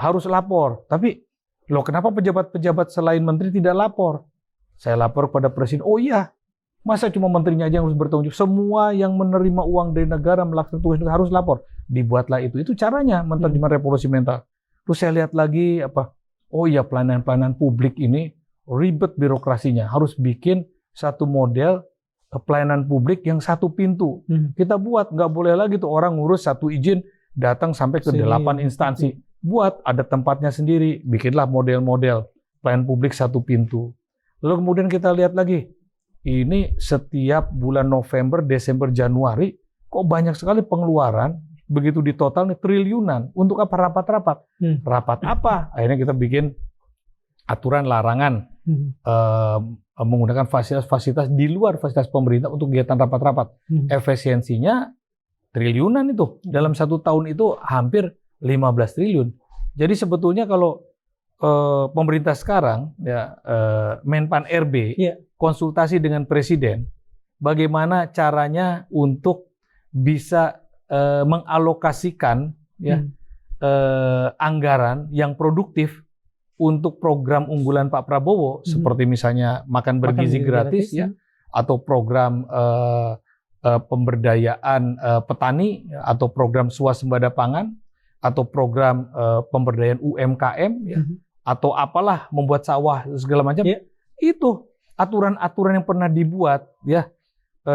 Harus lapor. Tapi loh, kenapa pejabat-pejabat selain menteri tidak lapor? Saya lapor pada Presiden. Oh iya, masa cuma menterinya aja yang harus bertanggung jawab? Semua yang menerima uang dari negara melaksanakan tugas negara harus lapor. Dibuatlah itu. Itu caranya menerjemah revolusi mental. Terus saya lihat lagi oh iya, pelayanan-pelayanan publik ini ribet birokrasinya. Harus bikin satu model pelayanan publik yang satu pintu. Kita buat, nggak boleh lagi tuh orang ngurus satu izin datang sampai ke 8 instansi. Buat, ada tempatnya sendiri. Bikinlah model-model pelayanan publik satu pintu. Lalu kemudian kita lihat lagi, ini setiap bulan November, Desember, Januari, kok banyak sekali pengeluaran, begitu ditotal nih triliunan. Untuk apa rapat-rapat? Rapat apa? Akhirnya kita bikin aturan larangan menggunakan fasilitas-fasilitas di luar fasilitas pemerintah untuk kegiatan rapat-rapat. Efisiensinya triliunan itu. Dalam 1 tahun itu hampir 15 triliun. Jadi sebetulnya kalau pemerintah sekarang, ya Menpan RB, konsultasi dengan Presiden, bagaimana caranya untuk bisa mengalokasikan anggaran yang produktif untuk program unggulan Pak Prabowo, seperti misalnya makan bergizi gratis, ya, atau program pemberdayaan petani, atau program swasembada pangan, atau program pemberdayaan UMKM, ya, atau apalah membuat sawah segala macam. Itu aturan-aturan yang pernah dibuat, ya,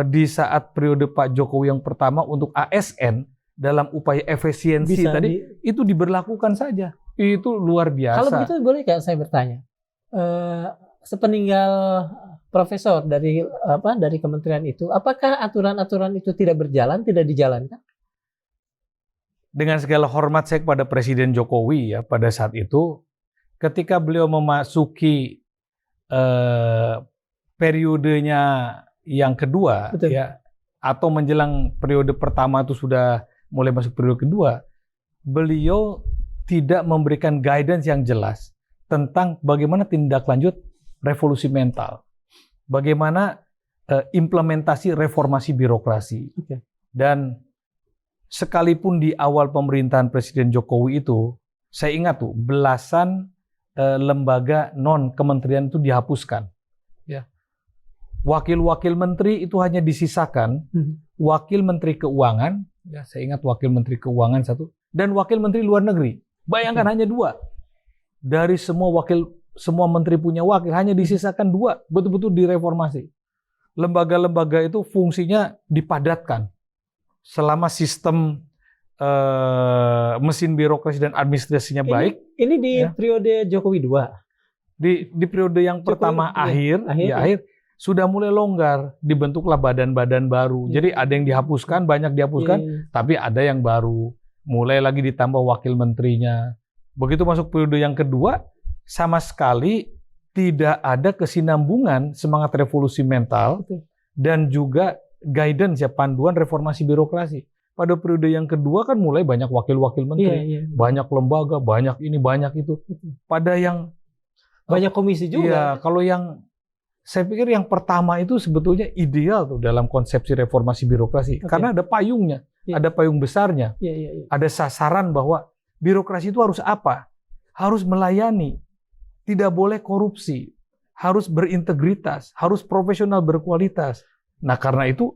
di saat periode Pak Jokowi yang pertama untuk ASN dalam upaya efisiensi tadi itu diberlakukan saja. Itu luar biasa. Kalau begitu boleh nggak saya bertanya? Sepeninggal Profesor dari kementerian itu, apakah aturan-aturan itu tidak berjalan, tidak dijalankan? Dengan segala hormat saya kepada Presiden Jokowi, ya, pada saat itu ketika beliau memasuki periodenya yang kedua, ya, atau menjelang periode pertama itu sudah mulai masuk periode kedua, beliau tidak memberikan guidance yang jelas tentang bagaimana tindak lanjut revolusi mental, bagaimana implementasi reformasi birokrasi. Dan sekalipun di awal pemerintahan Presiden Jokowi itu, saya ingat tuh belasan lembaga non kementerian itu dihapuskan. Ya. Wakil-wakil menteri itu hanya disisakan wakil menteri keuangan, ya, saya ingat wakil menteri keuangan satu, dan wakil menteri luar negeri. Bayangkan hanya 2 dari semua menteri punya wakil, hanya disisakan 2, betul-betul direformasi. Lembaga-lembaga itu fungsinya dipadatkan. Selama sistem mesin birokrasi dan administrasinya baik. Ini di periode Jokowi 2. Di periode yang pertama akhir sudah mulai longgar, dibentuklah badan-badan baru. Jadi ada yang dihapuskan, banyak dihapuskan, tapi ada yang baru. Mulai lagi ditambah wakil menterinya. Begitu masuk periode yang kedua, sama sekali tidak ada kesinambungan semangat revolusi mental dan juga guidance, ya, panduan reformasi birokrasi. Pada periode yang kedua kan mulai banyak wakil-wakil menteri, banyak lembaga, banyak ini, banyak itu. Pada yang banyak komisi juga. Iya, kalau yang saya pikir yang pertama itu sebetulnya ideal tuh dalam konsepsi reformasi birokrasi, karena ada payungnya, ada payung besarnya, ada sasaran bahwa birokrasi itu harus apa? Harus melayani, tidak boleh korupsi, harus berintegritas, harus profesional berkualitas. Nah, karena itu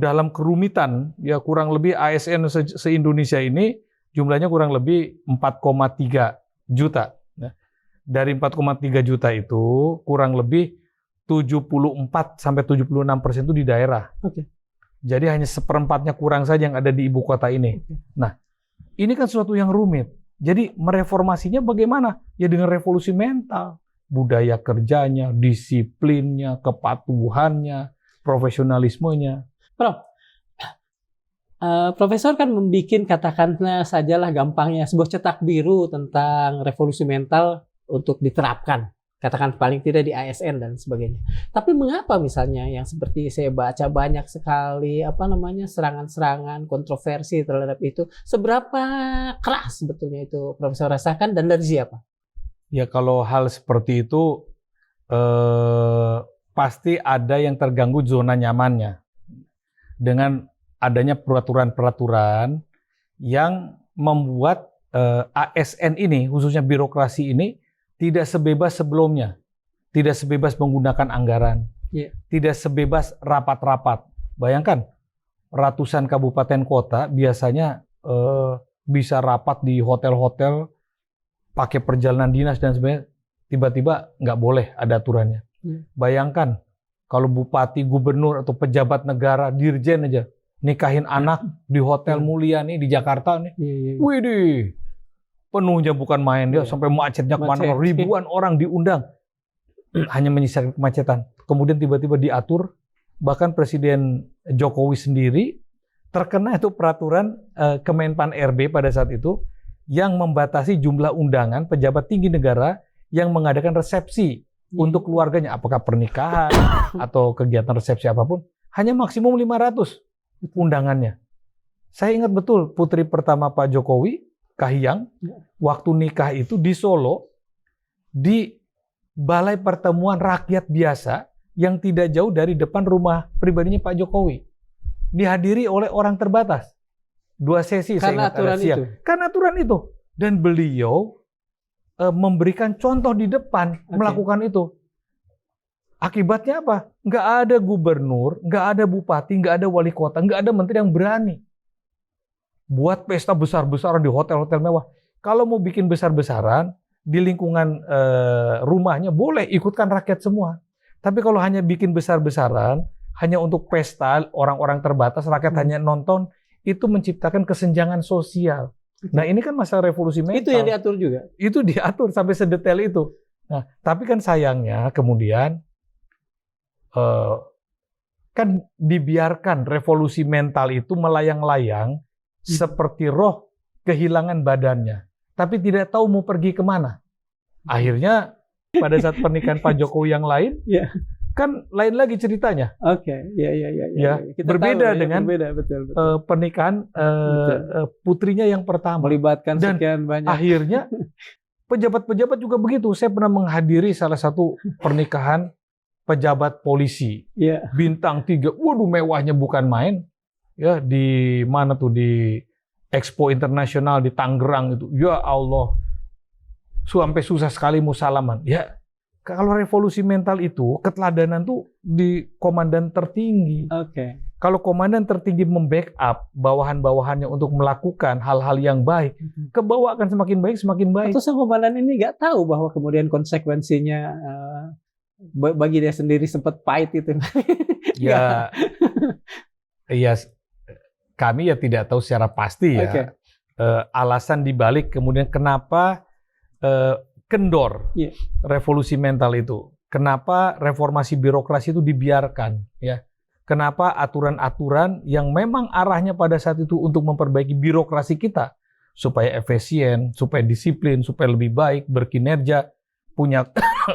dalam kerumitan, ya, kurang lebih ASN se-Indonesia ini jumlahnya kurang lebih 4,3 juta. Dari 4,3 juta itu kurang lebih 74-76% itu di daerah. Jadi hanya 1/4-nya kurang saja yang ada di ibu kota ini. Nah, ini kan sesuatu yang rumit. Jadi mereformasinya bagaimana? Ya dengan revolusi mental, budaya kerjanya, disiplinnya, kepatuhannya, profesionalismenya. Prof, Profesor kan membuat, katakanlah sajalah gampangnya, sebuah cetak biru tentang revolusi mental untuk diterapkan, katakan paling tidak di ASN dan sebagainya. Tapi mengapa misalnya yang seperti saya baca banyak sekali serangan-serangan, kontroversi terhadap itu, seberapa keras sebetulnya itu Profesor rasakan dan dari siapa? Ya, kalau hal seperti itu pasti ada yang terganggu zona nyamannya dengan adanya peraturan-peraturan yang membuat ASN ini, khususnya birokrasi ini, tidak sebebas sebelumnya, tidak sebebas menggunakan anggaran, tidak sebebas rapat-rapat. Bayangkan, ratusan kabupaten kota biasanya bisa rapat di hotel-hotel, pakai perjalanan dinas dan sebagainya, tiba-tiba nggak boleh ada aturannya. Bayangkan, kalau bupati, gubernur, atau pejabat negara, dirjen aja, nikahin anak di hotel mulia nih di Jakarta nih, widih, penuhnya bukan main, dia sampai macetnya kemana, ribuan orang diundang, hanya menyisakan kemacetan. Kemudian tiba-tiba diatur, bahkan Presiden Jokowi sendiri terkena itu peraturan Kemenpan RB pada saat itu, yang membatasi jumlah undangan pejabat tinggi negara yang mengadakan resepsi untuk keluarganya, apakah pernikahan atau kegiatan resepsi apapun, hanya maksimum 500 undangannya. Saya ingat betul putri pertama Pak Jokowi, Kahiyang, waktu nikah itu di Solo, di balai pertemuan rakyat biasa yang tidak jauh dari depan rumah pribadinya Pak Jokowi. Dihadiri oleh orang terbatas. 2 sesi Karena aturan itu. Karena aturan itu. Dan beliau memberikan contoh di depan melakukan itu. Akibatnya apa? Nggak ada gubernur, nggak ada bupati, nggak ada wali kota, nggak ada menteri yang berani buat pesta besar-besaran di hotel-hotel mewah. Kalau mau bikin besar-besaran di lingkungan rumahnya, boleh ikutkan rakyat semua. Tapi kalau hanya bikin besar-besaran, hanya untuk pesta orang-orang terbatas, rakyat hanya nonton, itu menciptakan kesenjangan sosial. Nah, ini kan masalah revolusi mental. Itu yang diatur juga. Itu diatur sampai sedetail itu. Nah, tapi kan sayangnya kemudian kan dibiarkan revolusi mental itu melayang-layang seperti roh kehilangan badannya, tapi tidak tahu mau pergi kemana. Akhirnya pada saat pernikahan Pak Jokowi yang lain, kan lain lagi ceritanya. Ya, berbeda dengan betul. Pernikahan putrinya yang pertama. Melibatkan dan sekian banyak. Akhirnya pejabat-pejabat juga begitu. Saya pernah menghadiri salah satu pernikahan pejabat polisi, bintang 3, waduh mewahnya bukan main, ya di mana tuh di Expo Internasional di Tangerang itu, ya Allah, sampai susah sekali mau salaman. Ya kalau revolusi mental itu keteladanan tuh di komandan tertinggi. Kalau komandan tertinggi membackup bawahan-bawahannya untuk melakukan hal-hal yang baik, kebawa akan semakin baik, semakin baik. Atau sang komandan ini nggak tahu bahwa kemudian konsekuensinya bagi dia sendiri sempat pahit itu. Ya, kami ya tidak tahu secara pasti ya. Alasan dibalik kemudian kenapa kendor revolusi mental itu. Kenapa reformasi birokrasi itu dibiarkan ya. Kenapa aturan-aturan yang memang arahnya pada saat itu untuk memperbaiki birokrasi kita supaya efisien, supaya disiplin, supaya lebih baik, berkinerja, punya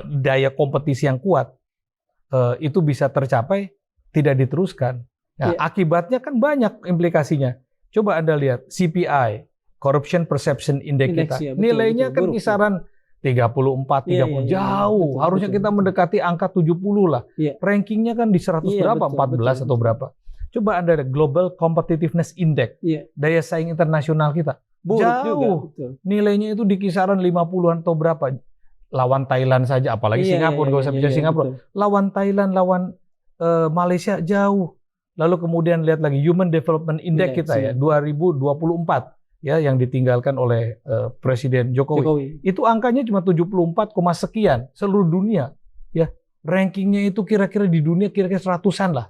daya kompetisi yang kuat, itu bisa tercapai, tidak diteruskan. Nah, akibatnya kan banyak implikasinya. Coba Anda lihat CPI, Corruption Perception Index kita, nilainya kan kisaran 34, 30, jauh. Harusnya kita mendekati angka 70 lah. Rankingnya kan di 100 berapa, 14 atau berapa. Coba Anda lihat Global Competitiveness Index, daya saing internasional kita, jauh. Nilainya itu di kisaran 50-an atau berapa. Lawan Thailand saja, apalagi Singapura, nggak usah bicara Singapura. Lawan Thailand, lawan Malaysia jauh. Lalu kemudian lihat lagi Human Development Index kita ya, 2024 ya, yang ditinggalkan oleh Presiden Jokowi. Itu angkanya cuma 74, sekian seluruh dunia. Ya, rankingnya itu kira-kira di dunia kira-kira 100-an lah.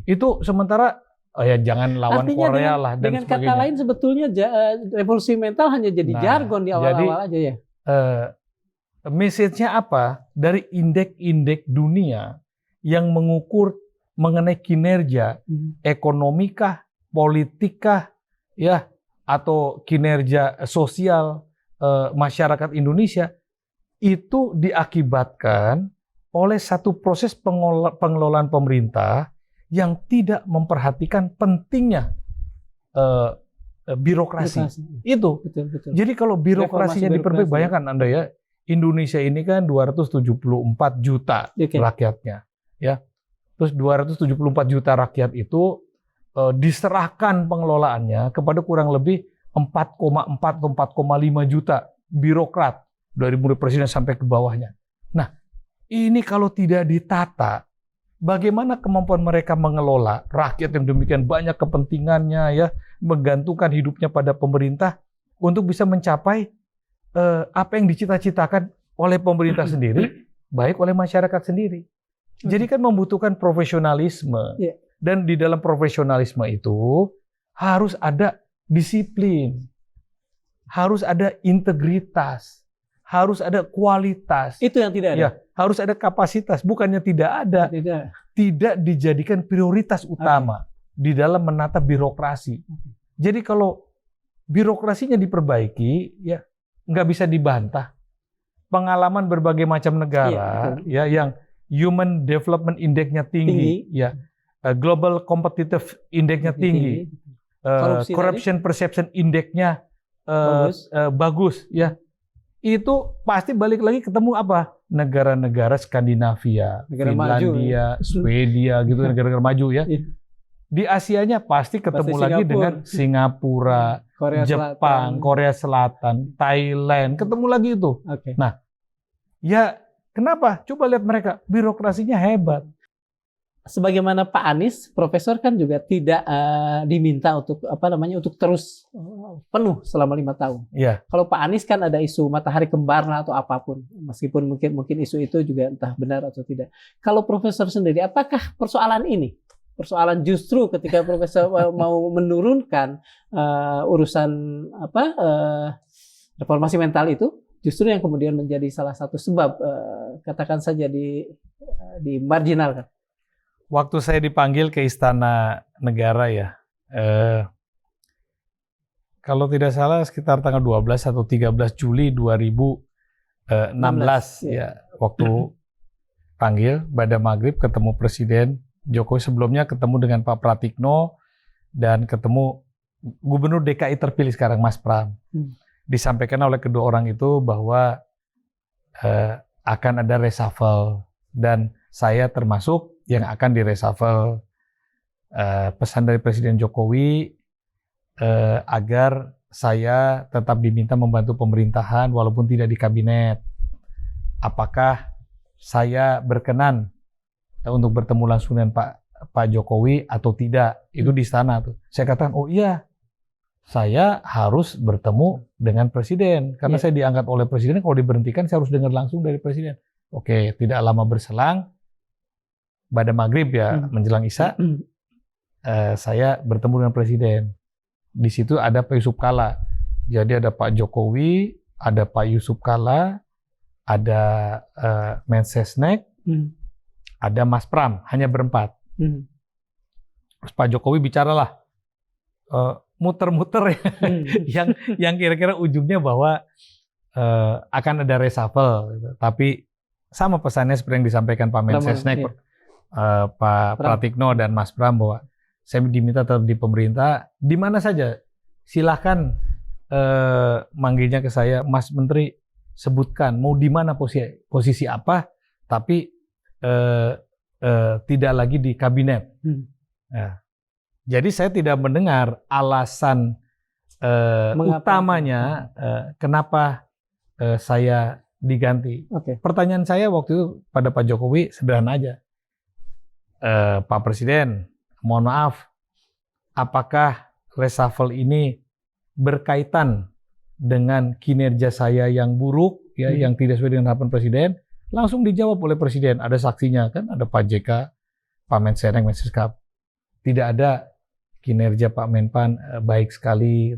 Itu sementara ya jangan lawan Korea lah dan dengan sebagainya. Kata lain sebetulnya revolusi mental hanya jadi jargon di awal-awal aja ya. Message-nya apa? Dari indeks-indeks dunia yang mengukur mengenai kinerja ekonomikah, politikah, ya, atau kinerja sosial masyarakat Indonesia, itu diakibatkan oleh satu proses pengelolaan pemerintah yang tidak memperhatikan pentingnya birokrasi. Itu. Betul. Jadi kalau birokrasinya diperbaiki, bayangkan Anda ya, Indonesia ini kan 274 juta rakyatnya, ya. Terus 274 juta rakyat itu diserahkan pengelolaannya kepada kurang lebih 4,4 atau 4,5 juta birokrat dari mulai presiden sampai ke bawahnya. Nah, ini kalau tidak ditata, bagaimana kemampuan mereka mengelola rakyat yang demikian banyak kepentingannya ya, menggantungkan hidupnya pada pemerintah untuk bisa mencapai apa yang dicita-citakan oleh pemerintah sendiri, baik oleh masyarakat sendiri. Jadi kan membutuhkan profesionalisme. Dan di dalam profesionalisme itu harus ada disiplin, harus ada integritas, harus ada kualitas. Itu yang tidak ada. Ya, harus ada kapasitas, bukannya tidak ada. Tidak dijadikan prioritas utama di dalam menata birokrasi. Jadi kalau birokrasinya diperbaiki, ya nggak bisa dibantah. Pengalaman berbagai macam negara, ya yang Human Development Index-nya tinggi, ya, Global Competitive Index-nya tinggi, Korupsi corruption perception index-nya bagus ya, itu pasti balik lagi ketemu apa? Negara-negara Skandinavia, Negara Finlandia, maju, Swedia gitu, negara-negara maju ya. Iya. Di Asianya pasti ketemu Pasti lagi Singapura. dengan Singapura, Korea Jepang, Selatan. Korea Selatan, Thailand, ketemu lagi itu. Oke. Nah, ya kenapa? Coba lihat mereka, birokrasinya hebat. Sebagaimana Pak Anies, Profesor kan juga tidak diminta untuk untuk terus penuh selama 5 tahun. Ya, Kalau Pak Anies kan ada isu matahari kembar lah atau apapun, meskipun mungkin isu itu juga entah benar atau tidak. Kalau Profesor sendiri, apakah persoalan ini, persoalan justru ketika Profesor mau menurunkan urusan reformasi mental itu, justru yang kemudian menjadi salah satu sebab katakan saja dimarginalkan. waktu saya dipanggil ke Istana Negara ya, kalau tidak salah sekitar tanggal 12 atau 13 Juli 2016 ya, waktu panggil pada maghrib ketemu Presiden Jokowi, sebelumnya ketemu dengan Pak Pratikno dan ketemu Gubernur DKI terpilih sekarang Mas Pram. Disampaikan oleh kedua orang itu bahwa akan ada reshuffle dan saya termasuk yang akan direshuffle. Pesan dari Presiden Jokowi agar saya tetap diminta membantu pemerintahan walaupun tidak di kabinet. Apakah saya berkenan untuk bertemu langsung dengan Pak Jokowi atau tidak? Itu di istana tuh. Saya katakan, oh iya, saya harus bertemu dengan Presiden karena saya diangkat oleh Presiden. Kalau diberhentikan, saya harus dengar langsung dari Presiden. Oke, tidak lama berselang, pada maghrib ya, menjelang Isya, saya bertemu dengan Presiden. Di situ ada Pak Yusuf Kalla. Jadi ada Pak Jokowi, ada Pak Yusuf Kalla, ada Mensesnek, ada Mas Pram, hanya berempat. Terus Pak Jokowi bicaralah, muter-muter ya, yang kira-kira ujungnya bahwa akan ada reshuffle, gitu. Tapi sama pesannya seperti yang disampaikan Pak Mensesnek, Pak Pratikno dan Mas Pram, bahwa saya diminta tetap di pemerintah, di mana saja. Silahkan manggilnya ke saya, Mas Menteri, sebutkan mau di mana posisi apa, tapi tidak lagi di kabinet. Nah, jadi saya tidak mendengar alasan utamanya kenapa saya diganti. Pertanyaan saya waktu itu pada Pak Jokowi sederhana aja. Pak Presiden, mohon maaf, apakah reshuffle ini berkaitan dengan kinerja saya yang buruk, ya, yang tidak sesuai dengan harapan Presiden? Langsung dijawab oleh Presiden, ada saksinya kan, ada Pak JK, Pak Mensesnek, Menseskap. Tidak ada kinerja Pak Menpan baik sekali.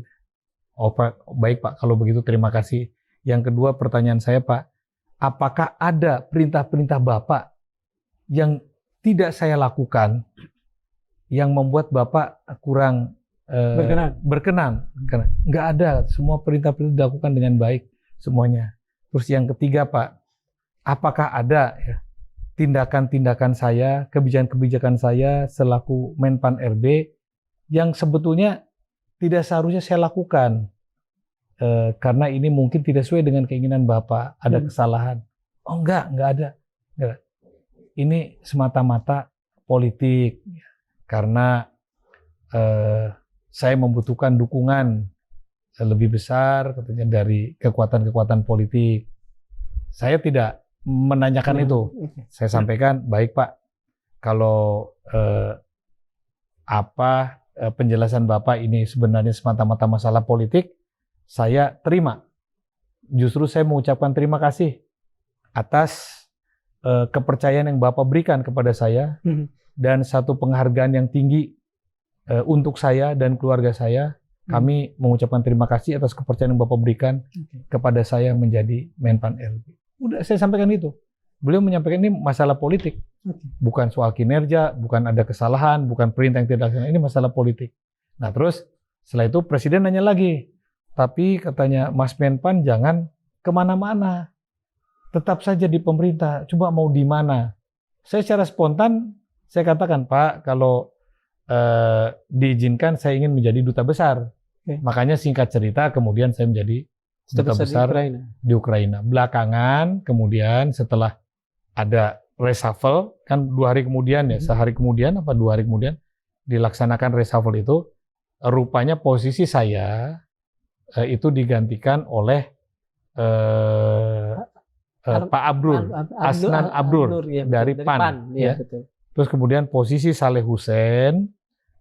Oh Pak, baik Pak, kalau begitu terima kasih. Yang kedua pertanyaan saya Pak, apakah ada perintah-perintah Bapak yang tidak saya lakukan yang membuat Bapak kurang berkenan? Nggak ada, semua perintah-perintah dilakukan dengan baik semuanya. Terus yang ketiga Pak, apakah ada tindakan-tindakan saya, kebijakan-kebijakan saya selaku Menpan RB yang sebetulnya tidak seharusnya saya lakukan karena ini mungkin tidak sesuai dengan keinginan Bapak, ada kesalahan? Oh enggak ada. Enggak. Ini semata-mata politik karena saya membutuhkan dukungan lebih besar katanya dari kekuatan-kekuatan politik. Saya tidak menanyakan itu. Saya sampaikan, baik Pak, kalau penjelasan Bapak ini sebenarnya semata-mata masalah politik, saya terima. Justru saya mengucapkan terima kasih atas kepercayaan yang Bapak berikan kepada saya dan satu penghargaan yang tinggi untuk saya dan keluarga saya. Kami mengucapkan terima kasih atas kepercayaan yang Bapak berikan kepada saya menjadi Menpan RB. Udah saya sampaikan itu. Beliau menyampaikan ini masalah politik. Bukan soal kinerja, bukan ada kesalahan, bukan perintah yang tidak dilaksanakan. Ini masalah politik. Nah terus setelah itu Presiden nanya lagi. Tapi katanya Mas Menpan jangan kemana-mana. Tetap saja di pemerintah. Coba mau di mana? Saya secara spontan saya katakan, Pak, kalau diizinkan saya ingin menjadi duta besar. Makanya singkat cerita kemudian saya menjadi duta besar di Ukraina. Belakangan kemudian setelah ada reshuffle, kan 2 hari kemudian ya, sehari kemudian apa 2 hari kemudian dilaksanakan reshuffle itu, rupanya posisi saya itu digantikan oleh Pak Abrur, Asnan Abrur dari PAN. Ya. Betul. Terus kemudian posisi Saleh Hussein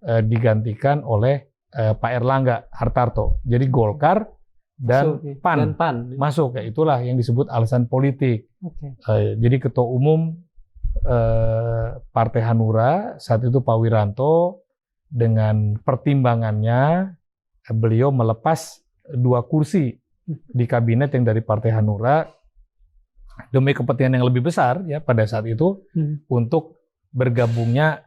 digantikan oleh Pak Erlangga Hartarto. Jadi Golkar dan PAN masuk. Ya, itulah yang disebut alasan politik. Jadi ketua umum Partai Hanura saat itu Pak Wiranto, dengan pertimbangannya beliau melepas 2 kursi di kabinet yang dari Partai Hanura demi kepentingan yang lebih besar ya pada saat itu untuk bergabungnya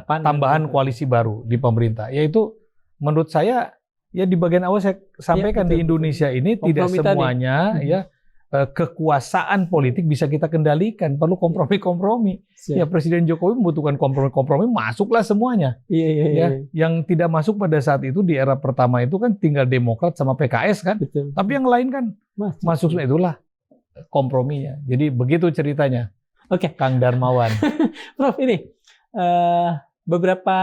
tambahan koalisi baru di pemerintah. Yaitu menurut saya ya di bagian awal saya sampaikan di Indonesia ini tidak semuanya ya kekuasaan politik bisa kita kendalikan, perlu kompromi-kompromi. Ya Presiden Jokowi membutuhkan kompromi-kompromi, masuklah semuanya. Ya, yang tidak masuk pada saat itu di era pertama itu kan tinggal Demokrat sama PKS kan. Tapi yang lain kan masuk, itulah komprominya. Jadi begitu ceritanya. Kang Darmawan. Prof, ini beberapa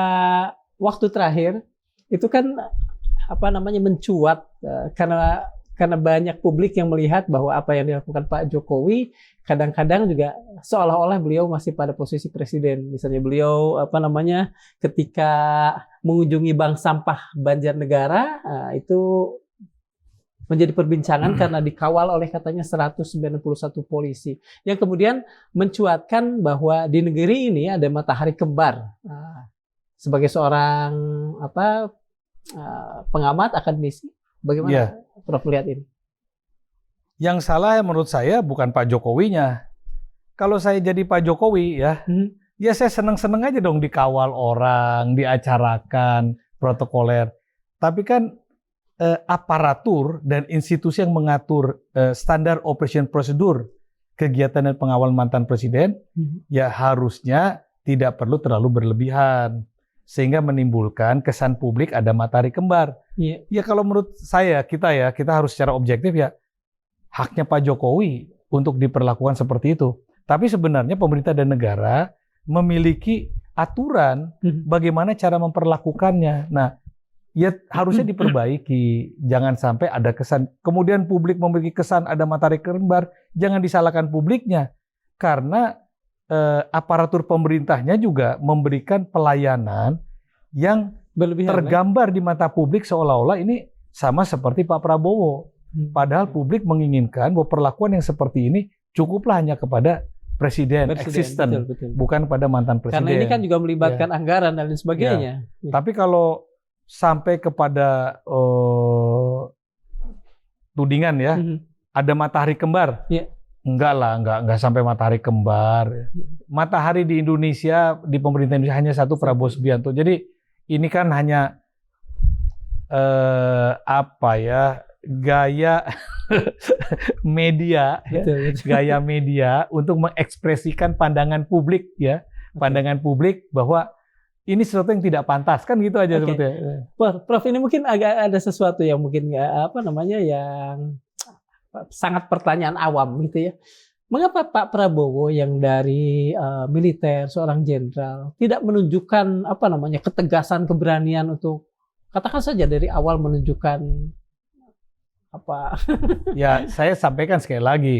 waktu terakhir itu kan mencuat karena banyak publik yang melihat bahwa apa yang dilakukan Pak Jokowi kadang-kadang juga seolah-olah beliau masih pada posisi presiden. Misalnya beliau ketika mengunjungi bank sampah Banjarnegara itu menjadi perbincangan karena dikawal oleh katanya 191 polisi. Yang kemudian mencuatkan bahwa di negeri ini ada matahari kembar. Sebagai seorang pengamat akademisi, bagaimana Prof lihat ini? Yang salah menurut saya bukan Pak Jokowinya. Kalau saya jadi Pak Jokowi ya saya seneng-seneng aja dong dikawal orang, diacarakan, protokoler. Tapi kan aparatur dan institusi yang mengatur standar operation prosedur kegiatan dan pengawalan mantan presiden ya harusnya tidak perlu terlalu berlebihan sehingga menimbulkan kesan publik ada matahari kembar. Ya kalau menurut saya kita harus secara objektif ya haknya Pak Jokowi untuk diperlakukan seperti itu. Tapi sebenarnya pemerintah dan negara memiliki aturan bagaimana cara memperlakukannya. Nah, ya harusnya diperbaiki, jangan sampai ada kesan, kemudian publik memiliki kesan ada matahari kembar, jangan disalahkan publiknya, karena aparatur pemerintahnya juga memberikan pelayanan yang berlebihan, tergambar di mata publik seolah-olah ini sama seperti Pak Prabowo, padahal publik menginginkan bahwa perlakuan yang seperti ini cukuplah hanya kepada presiden eksisten, bukan pada mantan presiden. Karena ini kan juga melibatkan anggaran dan lain sebagainya. Tapi kalau sampai kepada tudingan ya, ada matahari kembar. Enggak lah, enggak sampai matahari kembar. Matahari di Indonesia, di pemerintah Indonesia hanya satu, Prabowo Subianto. Jadi ini kan hanya gaya media, gaya media untuk mengekspresikan pandangan publik ya, pandangan publik bahwa ini sesuatu yang tidak pantas, kan gitu aja sebetulnya. Prof, ini mungkin agak ada sesuatu yang mungkin yang sangat pertanyaan awam gitu ya. Mengapa Pak Prabowo yang dari militer, seorang jenderal, tidak menunjukkan ketegasan, keberanian untuk katakan saja dari awal menunjukkan Ya, saya sampaikan sekali lagi.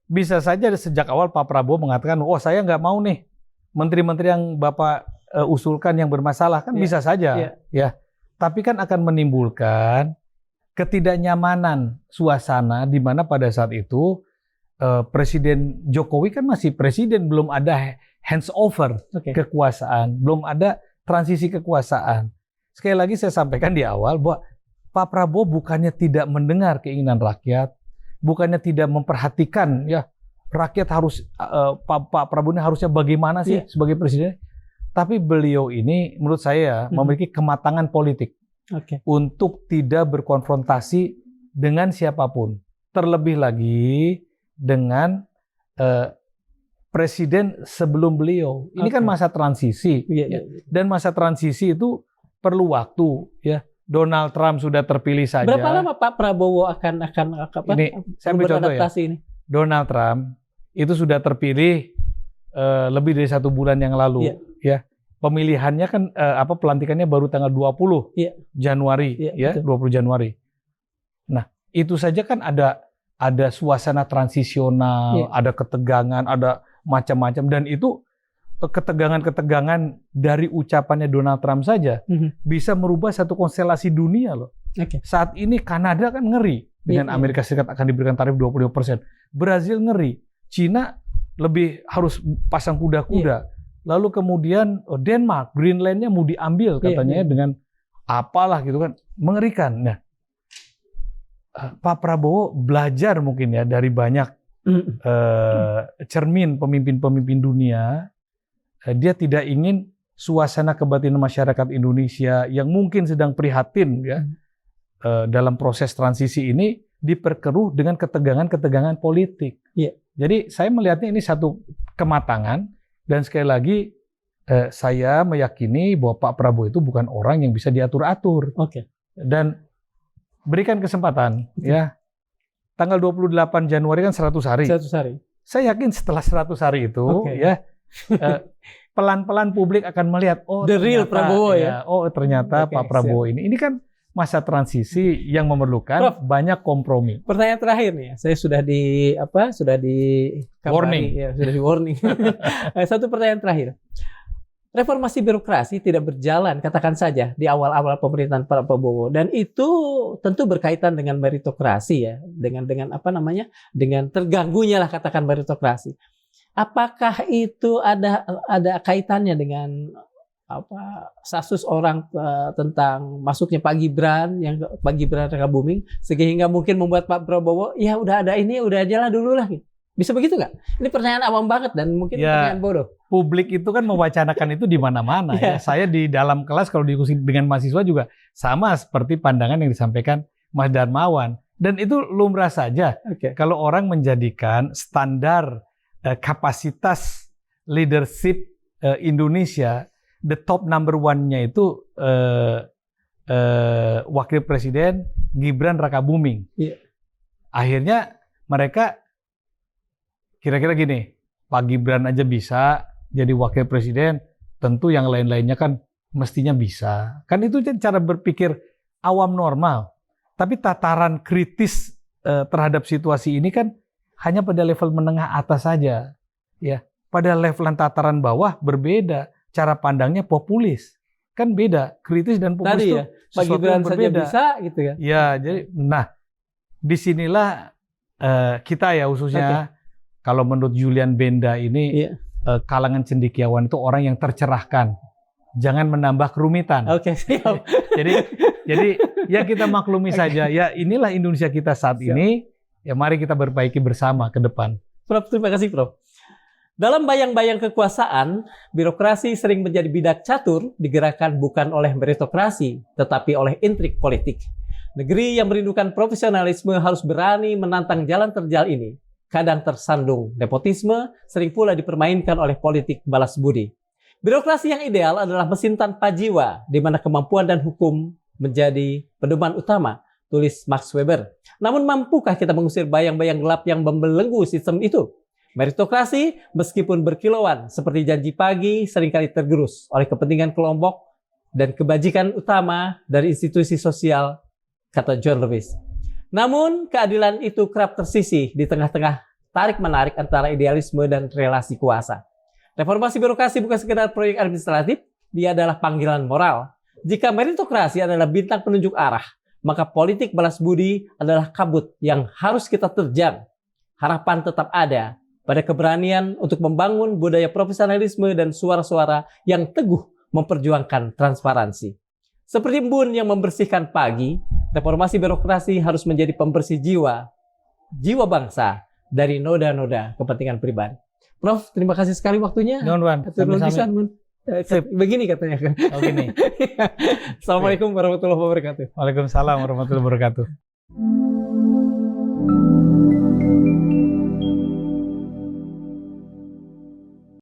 Bisa saja sejak awal Pak Prabowo mengatakan, saya nggak mau nih menteri-menteri yang Bapak usulkan yang bermasalah, kan bisa saja. Ya. Tapi kan akan menimbulkan ketidaknyamanan suasana di mana pada saat itu Presiden Jokowi kan masih presiden, belum ada hands over kekuasaan, belum ada transisi kekuasaan. Sekali lagi saya sampaikan di awal bahwa Pak Prabowo bukannya tidak mendengar keinginan rakyat, bukannya tidak memperhatikan ya rakyat harus Pak Prabowo ini harusnya bagaimana sih sebagai presiden. Tapi beliau ini menurut saya memiliki kematangan politik untuk tidak berkonfrontasi dengan siapapun. Terlebih lagi dengan presiden sebelum beliau. Ini kan masa transisi. Ya. Dan masa transisi itu perlu waktu, ya. Donald Trump sudah terpilih saja. Berapa lama Pak Prabowo akan ini saya ambil contoh ya. ini? Donald Trump itu sudah terpilih lebih dari 1 bulan yang lalu, ya. Pemilihannya kan pelantikannya baru tanggal 20 Januari, ya, 20 Januari. Nah, itu saja kan ada suasana transisional, ada ketegangan, ada macam-macam, dan itu ketegangan-ketegangan dari ucapannya Donald Trump saja bisa merubah satu konstelasi dunia loh. Saat ini Kanada kan ngeri dengan Amerika Serikat akan diberikan tarif 25%. Brazil ngeri, Cina lebih harus pasang kuda-kuda. Lalu kemudian Denmark, Greenland-nya mau diambil katanya dengan apalah gitu kan, mengerikan. Nah, Pak Prabowo belajar mungkin ya dari banyak cermin pemimpin-pemimpin dunia. Dia tidak ingin suasana kebatinan masyarakat Indonesia yang mungkin sedang prihatin ya dalam proses transisi ini diperkeruh dengan ketegangan-ketegangan politik. Jadi saya melihatnya ini satu kematangan, dan sekali lagi saya meyakini bahwa Pak Prabowo itu bukan orang yang bisa diatur-atur. Dan berikan kesempatan ya. Tanggal 28 Januari kan 100 hari. 100 hari. Saya yakin setelah 100 hari itu ya pelan-pelan publik akan melihat the real Prabowo ya. Ternyata Pak Prabowo ini kan masa transisi yang memerlukan Prof, banyak kompromi. Pertanyaan terakhir nih, saya sudah di warning. Ya, sudah di warning. Satu pertanyaan terakhir. Reformasi birokrasi tidak berjalan, katakan saja, di awal-awal pemerintahan Pak Prabowo, dan itu tentu berkaitan dengan meritokrasi ya, dengan terganggunya lah katakan meritokrasi. Apakah itu ada kaitannya dengan status orang tentang masuknya Pak Gibran Raka Buming, sehingga mungkin membuat Pak Prabowo ya udah ada ini, udah aja lah dulu lah gitu. Bisa begitu nggak? Ini pertanyaan awam banget dan mungkin pertanyaan bodoh. Publik itu kan mewacanakan itu di mana-mana ya. Saya di dalam kelas kalau diskusi dengan mahasiswa juga sama seperti pandangan yang disampaikan Mas Darmawan. Dan itu lumrah saja kalau orang menjadikan standar kapasitas leadership Indonesia, the top number one-nya itu Wakil Presiden Gibran Raka Buming. Akhirnya mereka kira-kira gini, Pak Gibran aja bisa jadi wakil presiden, tentu yang lain-lainnya kan mestinya bisa. Kan itu cara berpikir awam normal. Tapi tataran kritis terhadap situasi ini kan hanya pada level menengah atas saja. Ya, pada level tataran bawah berbeda. Cara pandangnya populis. Kan beda, kritis dan populis itu Pak Gibran saja bisa gitu ya. Ya, jadi disinilah kita ya khususnya kalau menurut Julian Benda ini kalangan cendekiawan itu orang yang tercerahkan, jangan menambah kerumitan. Siap. jadi ya kita maklumi saja. Ya inilah Indonesia kita saat ini. Ya mari kita perbaiki bersama ke depan. Prof, terima kasih Prof. Dalam bayang-bayang kekuasaan, birokrasi sering menjadi bidak catur digerakkan bukan oleh meritokrasi, tetapi oleh intrik politik. Negeri yang merindukan profesionalisme harus berani menantang jalan terjal ini. Kadang tersandung nepotisme, sering pula dipermainkan oleh politik balas budi. Birokrasi yang ideal adalah mesin tanpa jiwa, di mana kemampuan dan hukum menjadi pedoman utama, tulis Max Weber. Namun mampukah kita mengusir bayang-bayang gelap yang membelenggu sistem itu? Meritokrasi, meskipun berkilauan seperti janji pagi, seringkali tergerus oleh kepentingan kelompok dan kebajikan utama dari institusi sosial, kata John Lewis. Namun, keadilan itu kerap tersisih di tengah-tengah tarik-menarik antara idealisme dan relasi kuasa. Reformasi birokrasi bukan sekedar proyek administratif, dia adalah panggilan moral. Jika meritokrasi adalah bintang penunjuk arah, maka politik balas budi adalah kabut yang harus kita terjang. Harapan tetap ada pada keberanian untuk membangun budaya profesionalisme dan suara-suara yang teguh memperjuangkan transparansi. Seperti embun yang membersihkan pagi, reformasi birokrasi harus menjadi pembersih jiwa bangsa dari noda-noda kepentingan pribadi. Prof, terima kasih sekali waktunya. Begini katanya kan. Gini. Assalamualaikum warahmatullahi wabarakatuh. Waalaikumsalam warahmatullahi wabarakatuh.